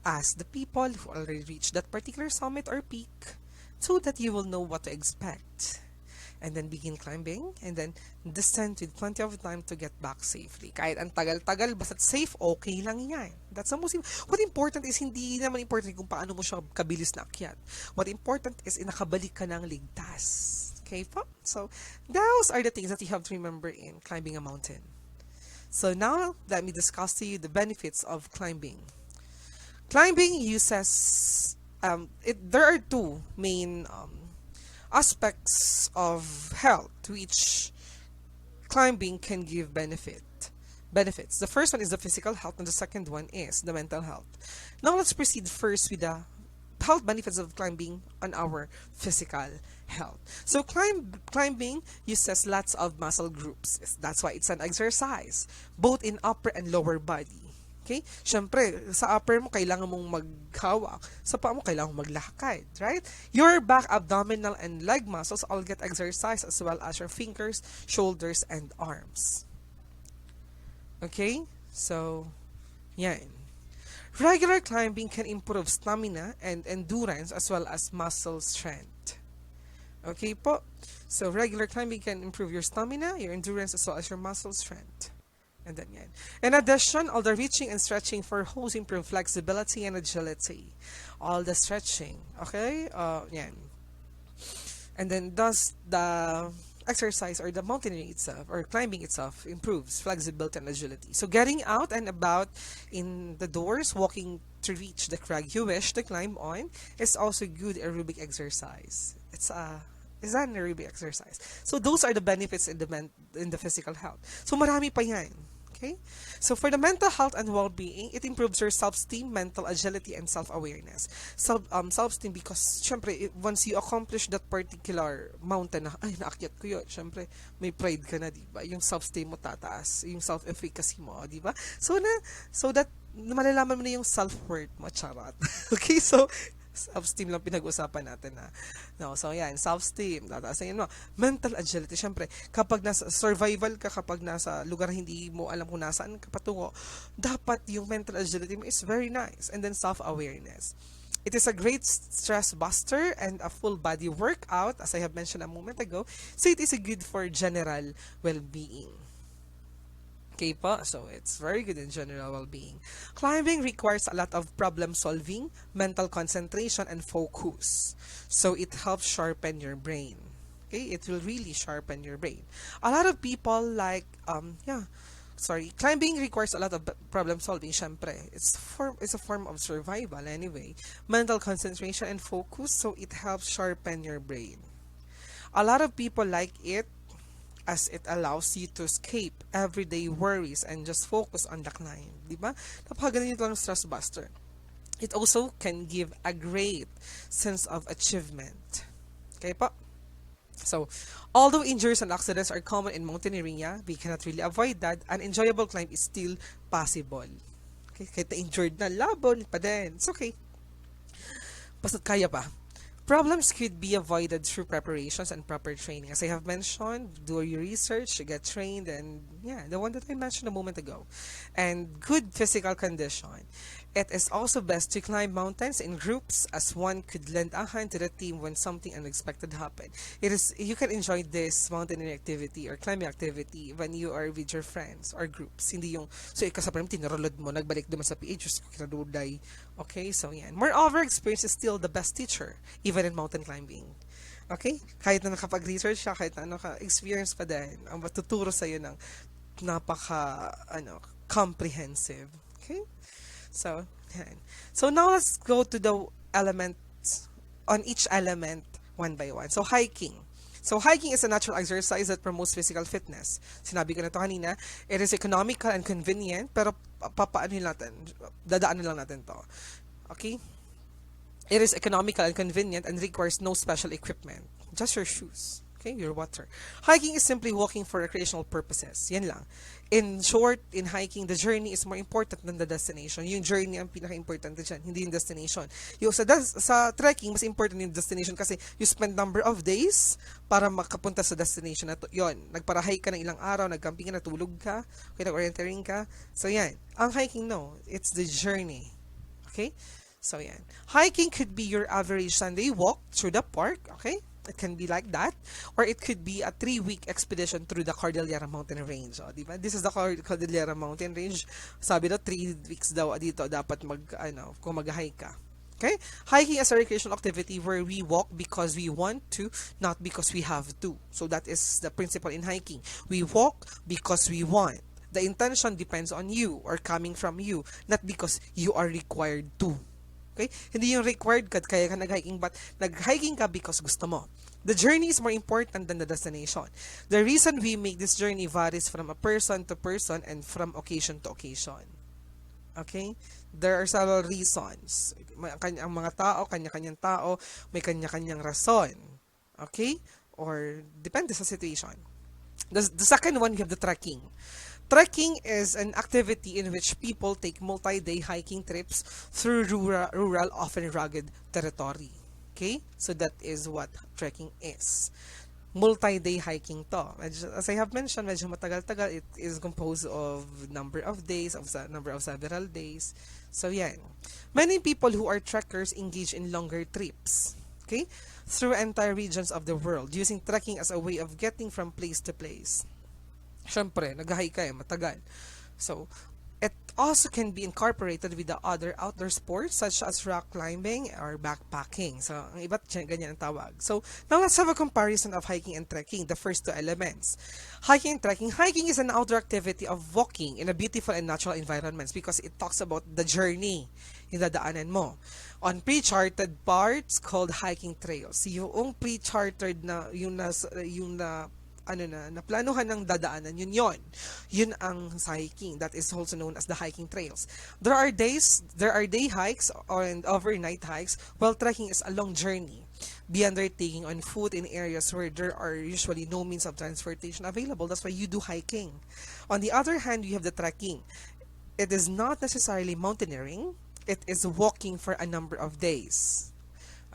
Ask the people who already reached that particular summit or peak so that you will know what to expect. And then begin climbing and then descend with plenty of time to get back safely. Kahit ang tagal-tagal, basta safe, okay lang yan. That's the most what important is hindi naman important kung paano mo siya kabilis na akyat. What important is nakabalik ka ng ligtas. Okay po? So, those are the things that you have to remember in climbing a mountain. So now, let me discuss to you the benefits of climbing. Climbing uses, there are two main aspects of health which climbing can give benefits. The first one is the physical health and the second one is the mental health. Now let's proceed first with the health benefits of climbing on our physical health. So climbing uses lots of muscle groups. That's why it's an exercise, both in upper and lower body. Okay? Siyempre, sa upper mo, kailangan mong maghawak. Sa paa mo, kailangan mong maglakad. Right? Your back, abdominal, and leg muscles all get exercise as well as your fingers, shoulders, and arms. Okay? So, yan. Regular climbing can improve stamina and endurance as well as muscle strength. Okay po? So, regular climbing can improve your stamina, your endurance, as well as your muscle strength. And then yan. In addition, all the reaching and stretching for hose improve flexibility and agility. All the stretching. Okay? Yan. And then thus the exercise or the mountaineering itself or climbing itself improves flexibility and agility. So getting out and about in the doors, walking to reach the crag you wish to climb on is also good aerobic exercise. It's an aerobic exercise. So those are the benefits in the physical health. So marami pa yan. Okay? So for the mental health and well-being, it improves your self-esteem, mental agility, and self-awareness. Self-esteem because, syempre, once you accomplish that particular mountain na, ay, naakyat ko yun, syempre, may pride ka na, diba? Yung self-esteem mo tataas, yung self-efficacy mo, diba? So that, malalaman mo na yung self-worth mo, charot. Okay, so, self-esteem lang pinag-usapan natin na. No, so yan, self-esteem, tataas na yun mo. Mental agility, syempre, kapag nasa survival ka, kapag nasa lugar hindi mo alam kung nasaan ka patungo, dapat yung mental agility mo is very nice. And then self-awareness. It is a great stress buster and a full body workout, as I have mentioned a moment ago. So it is a good for general well-being. Okay po, so it's very good in general well-being. Climbing requires a lot of problem solving, mental concentration, and focus. So it helps sharpen your brain. Okay, it will really sharpen your brain. A lot of people climbing requires a lot of problem solving, syempre. It's a form of survival anyway. Mental concentration and focus, so it helps sharpen your brain. A lot of people like it as it allows you to escape everyday worries and just focus on the climb. Diba? Napakagaling ito ang stress buster. It also can give a great sense of achievement. Okay po? So, although injuries and accidents are common in mountaineering, we cannot really avoid that. An enjoyable climb is still possible. Okay? Kahit na-injured na, labon pa din. It's okay. Basta't kaya pa. Problems could be avoided through preparations and proper training. As I have mentioned, do your research, get trained, and the one that I mentioned a moment ago. And good physical condition. It is also best to climb mountains in groups as one could lend a hand to the team when something unexpected happen. You can enjoy this mountaineering activity or climbing activity when you are with your friends or groups. Hindi yung, so ikasapalim, tinarolod mo, nagbalik duman sa PH, just kinaduday. Okay, so yan. Moreover, experience is still the best teacher, even in mountain climbing. Okay? Kahit na nakapag-research siya, kahit na experience pa din, ang matuturo sa'yo ng comprehensive. Okay? So, yan. So now let's go to the elements, on each element, one by one. So, hiking. So hiking is a natural exercise that promotes physical fitness. Sinabi ko na to kanina, it is economical and convenient, pero papaano natin, dadaan lang natin to. Okay? It is economical and convenient and requires no special equipment. Just your shoes. Okay, your water. Hiking is simply walking for recreational purposes. Yan lang. In short, in hiking, the journey is more important than the destination. Yung journey ang pinaka-importante dyan, hindi yung destination. Yung sa trekking, mas important yung destination kasi you spend number of days para makapunta sa destination na to. Yun, nagpara-hike ka ng ilang araw, nagcamping ka, natulog ka, okay, nag-orienteering ka. So yan, ang hiking, no, it's the journey. Okay? So yan. Hiking could be your average Sunday walk through the park, okay? It can be like that, or it could be a 3-week expedition through the Cordillera Mountain Range. O, diba? This is the Cordillera Mountain Range. Sabi daw, 3 weeks daw dito dapat kung mag-hike ka. Okay? Hiking is a recreational activity where we walk because we want to, not because we have to. So that is the principle in hiking. We walk because we want. The intention depends on you or coming from you, not because you are required to. Okay? Hindi yung required ka, kaya ka nag-hiking, but nag-hiking ka because gusto mo. The journey is more important than the destination. The reason we make this journey varies from a person to person and from occasion to occasion. Okay? There are several reasons. Ang mga tao, kanya-kanyang tao, may kanya-kanyang rason. Okay? Or depende sa situation. The second one, we have the trekking. Trekking is an activity in which people take multi-day hiking trips through rural, often rugged territory. Okay? So that is what trekking is. Multi-day hiking to. As I have mentioned, medyo matagal-tagal. It is composed of number of days, number of several days. So yan. Many people who are trekkers engage in longer trips. Okay? Through entire regions of the world, using trekking as a way of getting from place to place. Siyempre, nag-hike ka matagal. So, it also can be incorporated with the other outdoor sports such as rock climbing or backpacking. So, ang iba't ganyan ang tawag. So, now let's have a comparison of hiking and trekking, the first two elements. Hiking and trekking. Hiking is an outdoor activity of walking in a beautiful and natural environments because it talks about the journey yung dadaanan mo. On pre-charted parts called hiking trails. Yung pre-chartered na, naplanuhan ng dadaanan, yun ang hiking. That is also known as the hiking trails. There are day hikes and overnight hikes, while trekking is a long journey. Be undertaking on foot in areas where there are usually no means of transportation available. That's why you do hiking. On the other hand, you have the trekking. It is not necessarily mountaineering. It is walking for a number of days.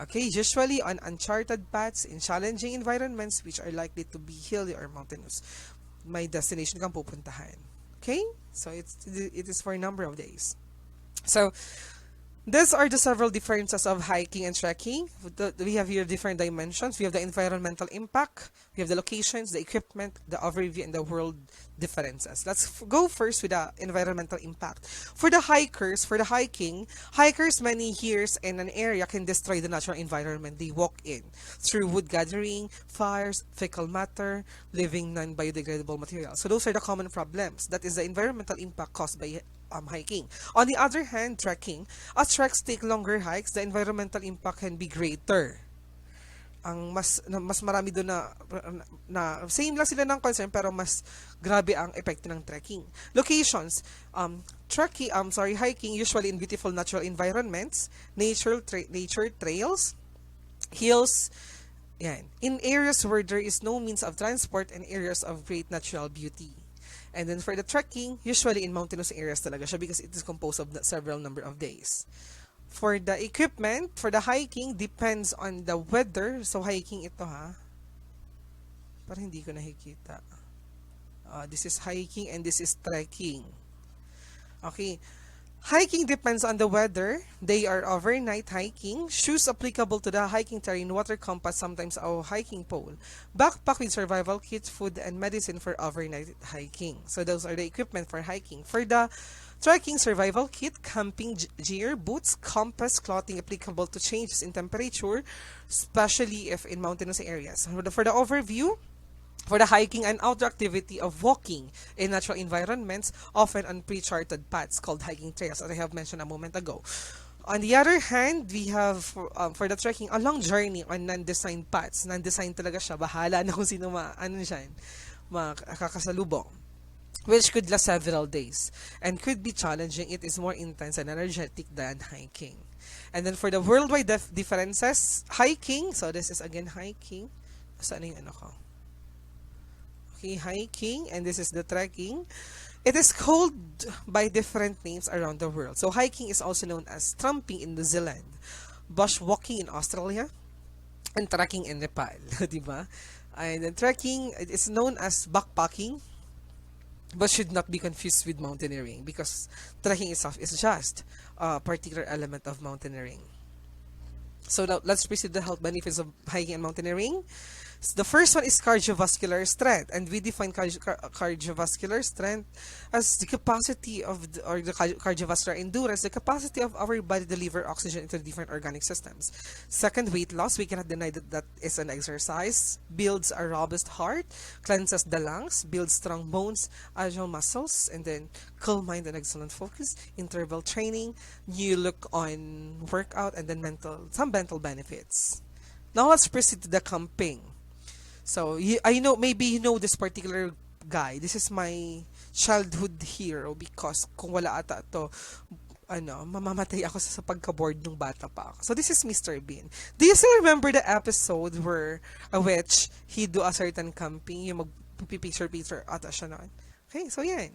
Okay, usually on uncharted paths in challenging environments which are likely to be hilly or mountainous. May destination kang pupuntahan. Okay? So it is for a number of days. So these are the several differences of hiking and trekking. We have here different dimensions. We have the environmental impact, we have the locations, the equipment, the overview, and the world differences. Let's go first with the environmental impact. For the hiking, hikers many years in an area can destroy the natural environment they walk in through wood gathering, fires, fecal matter, leaving non-biodegradable materials. So those are the common problems. That is the environmental impact caused by hiking. On the other hand, trekking, as treks take longer hikes, the environmental impact can be greater. Ang mas marami doon na same lang sila ng concern pero mas grabe ang epekto ng trekking. Locations, hiking usually in beautiful natural environments, nature trails, hills, yan, in areas where there is no means of transport and areas of great natural beauty. And then for the trekking, usually in mountainous areas talaga siya because it is composed of several number of days. For the equipment, for the hiking, depends on the weather. So, hiking ito Parang hindi ko nakikita. This is hiking and this is trekking. Okay. Hiking depends on the weather. They are overnight hiking. Shoes applicable to the hiking terrain, water compass, sometimes a hiking pole. Backpack with survival kit, food, and medicine for overnight hiking. So those are the equipment for hiking. For the trekking, survival kit, camping gear, boots, compass, clothing applicable to changes in temperature, especially if in mountainous areas. For the overview, for the hiking and outdoor activity of walking in natural environments, often on pre-charted paths called hiking trails, as I have mentioned a moment ago. On the other hand, we have for the trekking, a long journey on non-designed paths. Non-designed talaga siya. Bahala na kung sino ano siya, makakasalubong. Which could last several days and could be challenging. It is more intense and energetic than hiking. And then for the worldwide differences, hiking, so this is again hiking. Saan yung ano ko? Okay, hiking, and this is the trekking. It is called by different names around the world. So hiking is also known as tramping in New Zealand, bushwalking in Australia, and trekking in Nepal, diba? And then trekking is known as backpacking, but should not be confused with mountaineering because trekking itself is just a particular element of mountaineering. So now let's proceed to the health benefits of hiking and mountaineering. The first one is cardiovascular strength, and we define cardiovascular strength as the capacity of or the cardiovascular endurance, the capacity of our body to deliver oxygen into different organic systems. Second, weight loss. We cannot deny that that is an exercise. Builds a robust heart, cleanses the lungs, builds strong bones, agile muscles, and then calm mind and excellent focus. Interval training, new look on workout, and then some mental benefits. Now let's proceed to the camping. So, I know, maybe you know this particular guy. This is my childhood hero because kung wala ata to, mamamatay ako sa pagka-bored nung bata pa ako. So, this is Mr. Bean. Do you still remember the episode where a witch, he do a certain camping, yung magpipicture-picture ata siya noon? Okay, so yan.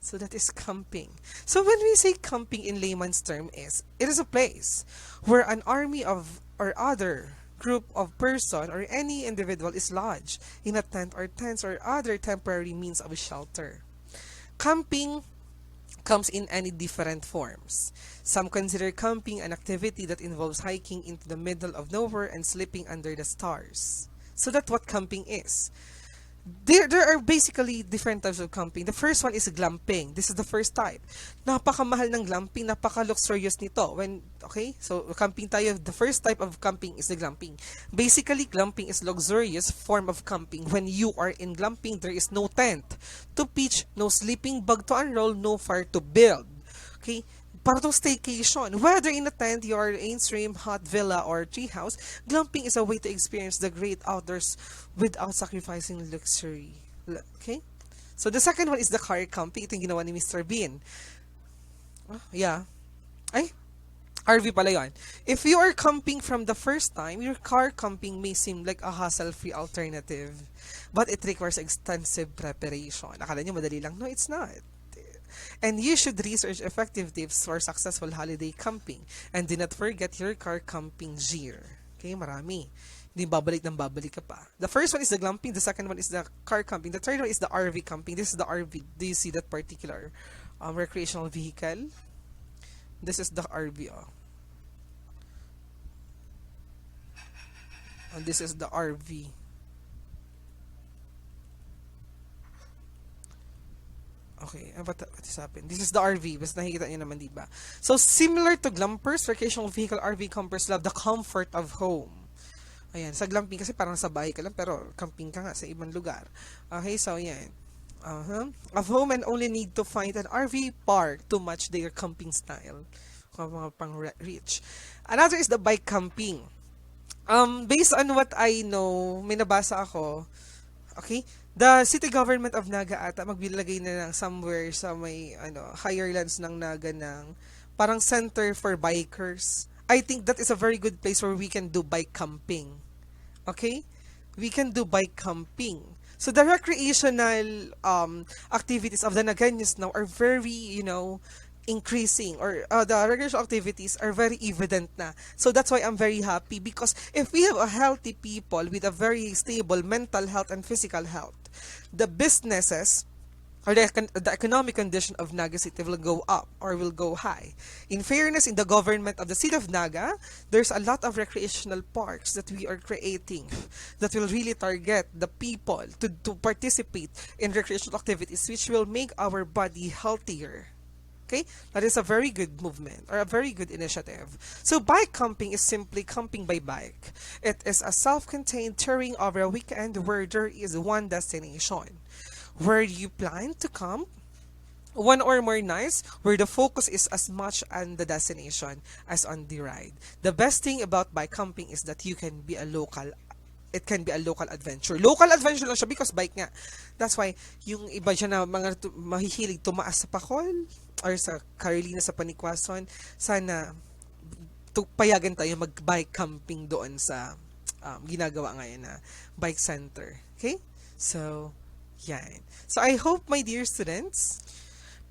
So, that is camping. So, when we say camping in layman's term it is a place where an army of or other group of person or any individual is lodged in a tent or tents or other temporary means of shelter. Camping comes in any different forms. Some consider camping an activity that involves hiking into the middle of nowhere and sleeping under the stars. So that's what camping is. There are basically different types of camping. The first one is glamping. This is the first type. Napakamahal ng glamping, napaka-luxurious nito. So camping tayo, the first type of camping is the glamping. Basically, glamping is luxurious form of camping. When you are in glamping, there is no tent to pitch, no sleeping bag to unroll, no fire to build. Okay? Para to staycation. Whether in a tent, your in-stream, hot villa, or treehouse, glamping is a way to experience the great outdoors without sacrificing luxury. Okay? So, the second one is the car camping. Ito yung ginawa ni Mr. Bean. Yeah. Ay, RV pala yun. If you are camping from the first time, your car camping may seem like a hassle-free alternative. But it requires extensive preparation. Akala nyo madali lang? No, it's not. And you should research effective tips for successful holiday camping. And do not forget your car camping gear. Okay, marami. Hindi babalik ka pa. The first one is the glamping. The second one is the car camping. The third one is the RV camping. This is the RV. Do you see that particular recreational vehicle? This is the RV. And this is the RV. Okay, what is happening? This is the RV. Basta nakikita nyo naman, diba? So, similar to glampers, recreational vehicle RV campers love the comfort of home. Ayan, sa glamping kasi parang sa bahay ka lang, pero camping ka nga sa ibang lugar. Okay, so yan. Of home and only need to find an RV park to match their camping style. Mga pang-rich. Another is the bike camping. Based on what I know, may nabasa ako, okay, the city government of Naga ata magbilagay na ng somewhere sa may higher lands ng Naga ng parang center for bikers. I think that is a very good place where we can do bike camping. Okay? We can do bike camping. So the recreational activities of the Nagaños now are very, increasing, or the recreational activities are very evident na. So that's why I'm very happy, because if we have a healthy people with a very stable mental health and physical health, the businesses or the economic condition of Naga City will go up or will go high. In fairness, in the government of the city of Naga, there's a lot of recreational parks that we are creating that will really target the people to participate in recreational activities, which will make our body healthier. Okay, that is a very good movement or a very good initiative. So bike camping is simply camping by bike. It is a self-contained touring over a weekend where there is one destination where you plan to camp One or more nights where the focus is as much on the destination as on the ride. The best thing about bike camping is that you can be a local it can be a local adventure. Local adventure lang siya because bike nga. That's why, yung iba dyan na mga mahihilig tumaas sa Pakol or sa Carolina sa Panikwason, sana payagan tayo mag-bike camping doon sa ginagawa ngayon na bike center. Okay? So, yan. So, I hope, my dear students,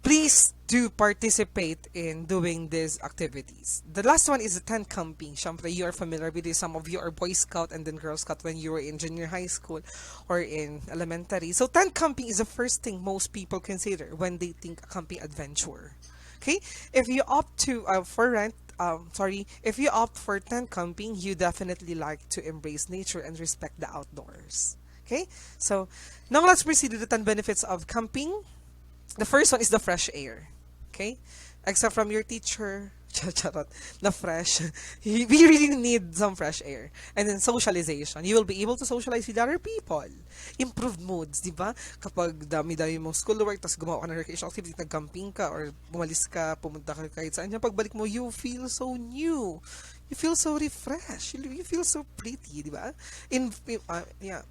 please do participate in doing these activities. The last one is the tent camping. Syempre, you are familiar with this. Some of you are Boy Scout and then Girl Scout when you were in junior high school or in elementary. So, tent camping is the first thing most people consider when they think a camping adventure. Okay? If you opt to if you opt for tent camping, you definitely like to embrace nature and respect the outdoors. Okay? So, now let's proceed to the 10 benefits of camping. The first one is the fresh air. Okay? Except from your teacher, charot, na fresh. We really need some fresh air. And then socialization. You will be able to socialize with other people. Improved moods, di ba? Kapag dami-dami mong schoolwork, tapos gumawa ka ng recreational activity, nag-camping ka, or bumalis ka, pumunta ka kahit saan, pagbalik mo, you feel so new. You feel so refreshed. You feel so pretty, di ba? Yeah.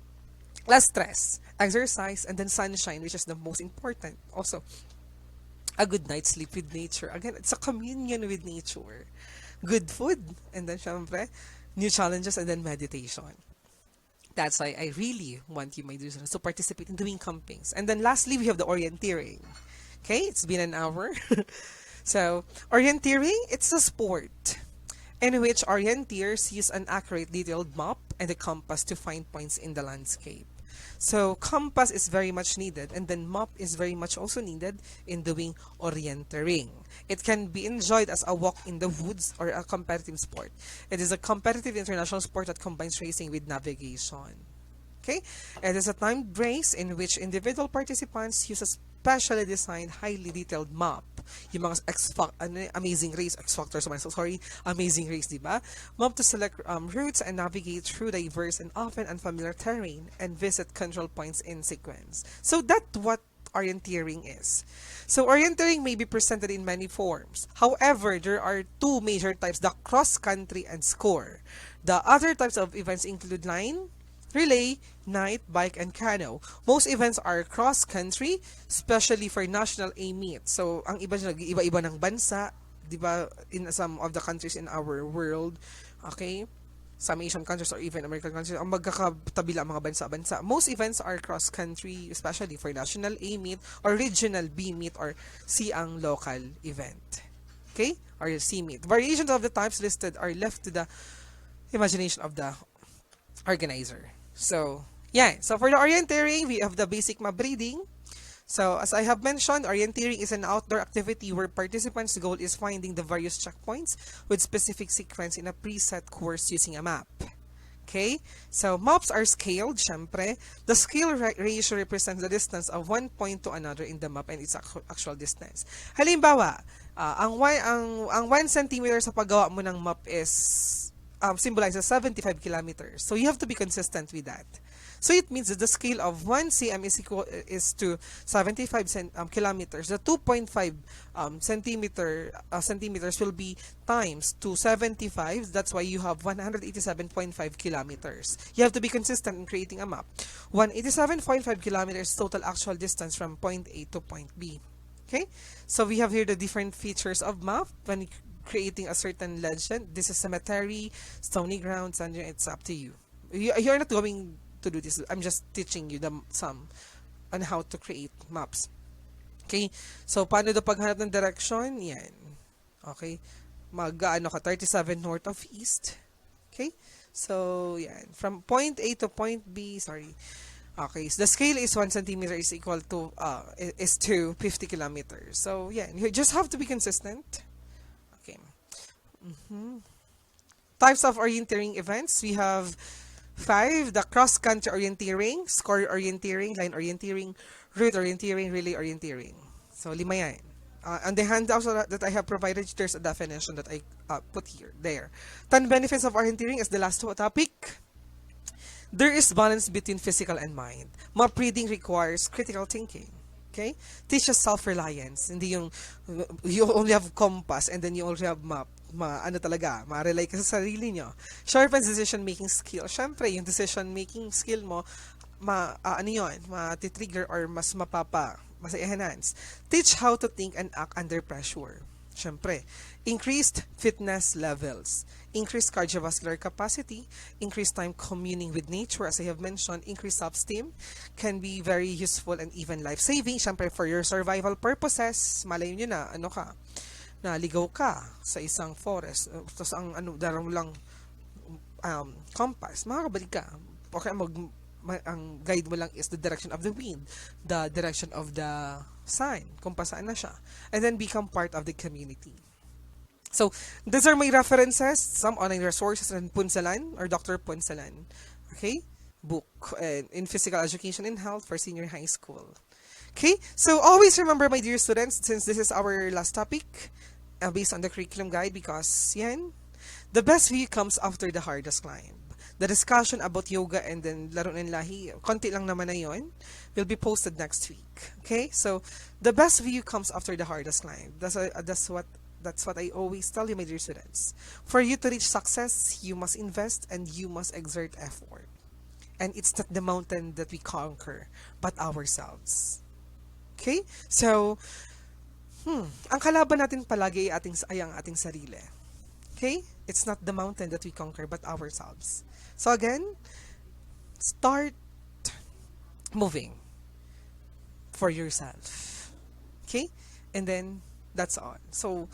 Less stress, exercise, and then sunshine, which is the most important. Also, a good night's sleep with nature. Again, it's a communion with nature. Good food, and then syempre, new challenges, and then meditation. That's why I really want you, my dear students, to participate in doing campings. And then lastly, we have the orienteering. Okay, it's been an hour. So, orienteering, it's a sport in which orienteers use an accurate detailed map and a compass to find points in the landscape. So compass is very much needed, and then map is very much also needed in doing orienteering. It can be enjoyed as a walk in the woods or a competitive sport. It is a competitive international sport that combines racing with navigation. Okay? It is a timed race in which individual participants use a specially designed, highly detailed map. Yung mga amazing race, X-Factor, sorry, amazing race, di ba? Map to select routes and navigate through diverse and often unfamiliar terrain and visit control points in sequence. So that's what orienteering is. So orienteering may be presented in many forms. However, there are two major types, the cross-country and score. The other types of events include line, relay, night, bike, and canoe. Most events are cross-country, especially for national A meet. So, ang iba nag-iba-iba ng bansa, di ba, in some of the countries in our world, okay, some Asian countries or even American countries, ang magkakatabi lang mga bansa-bansa. Most events are cross-country, especially for national A meet or regional B meet or C ang local event. Okay? Or C meet. Variations of the types listed are left to the imagination of the organizer. So, yeah. So, for the orienteering, we have the basic map reading. So, as I have mentioned, orienteering is an outdoor activity where participants' goal is finding the various checkpoints with specific sequence in a preset course using a map. Okay? So, maps are scaled, syempre. The scale ratio represents the distance of one point to another in the map and its actual distance. Halimbawa, ang 1 centimeter sa paggawa mo ng map is symbolizes 75 kilometers. So you have to be consistent with that. So it means that the scale of 1 cm is to 75 kilometers. The 2.5 centimeters will be times to 75. That's why you have 187.5 kilometers. You have to be consistent in creating a map. 187.5 kilometers total actual distance from point A to point B. Okay? So we have here the different features of map when creating a certain legend. This is cemetery, stony grounds, and it's up to you. You're not going to do this. I'm just teaching you some on how to create maps. Okay? So, paano daw paghanap ng direction? Yan. Okay? Mag-ano ka, 37 north of east. Okay? So, yan. From point A to point B, sorry. Okay, so the scale is 1 centimeter is equal to, is to 50 kilometers. So, yeah, you just have to be consistent. Okay. Types of orienteering events. We have 5. The cross-country orienteering, score orienteering, line orienteering, route orienteering, relay orienteering. So, 5 yan. On the handout that I have provided, there's a definition that I put there. 10 benefits of orienteering is the last topic. There is balance between physical and mind. Map reading requires critical thinking. Okay? Teach us self-reliance. Hindi yung you only have compass and then you only have map. Ano talaga, ma-rely ka sa sarili nyo. Sharpens decision-making skill. Syempre, yung decision-making skill mo, ano yun, matitrigger or mas enhance. Teach how to think and act under pressure. Syempre, increased fitness levels, increased cardiovascular capacity, increased time communing with nature, as I have mentioned, increased self-esteem, can be very useful and even life-saving. Syempre, for your survival purposes, malay nyo na, ano ka, naligaw ka sa isang forest, tapos ang darang mo lang compass, makakabalik ka. Okay, ang guide mo lang is the direction of the wind, the direction of the sign, kung pa saan na siya. And then become part of the community. So, these are my references, some online resources and Punsalan or Dr. Punsalan. Okay? Book in physical education and health for senior high school. Okay? So, always remember, my dear students, since this is our last topic, based on the curriculum guide, because yan, the best view comes after the hardest climb. The discussion about yoga and then laro ng lahi, konti lang naman na yun, will be posted next week. Okay? So, the best view comes after the hardest climb. That's what I always tell you, my dear students. For you to reach success, you must invest and you must exert effort. And it's not the mountain that we conquer, but ourselves. Okay? So, ang kalaban natin palagi ay ang ating sarili. Okay? It's not the mountain that we conquer, but ourselves. So again, start moving for yourself. Okay? And then, that's all. So,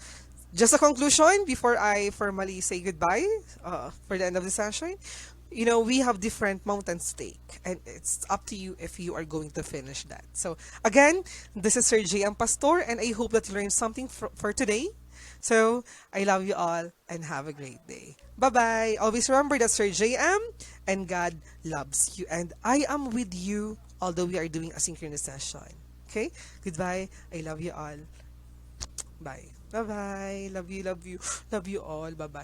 just a conclusion before I formally say goodbye for the end of the session. You know, we have different mountains to take, and it's up to you if you are going to finish that. So, again, this is Sir J. M. Pastor, and I hope that you learned something for today. So, I love you all, and have a great day. Bye-bye. Always remember that Sir J. M. and God loves you, and I am with you, although we are doing a synchronous session. Okay? Goodbye. I love you all. Bye. Bye-bye. Love you, love you. Love you all. Bye-bye.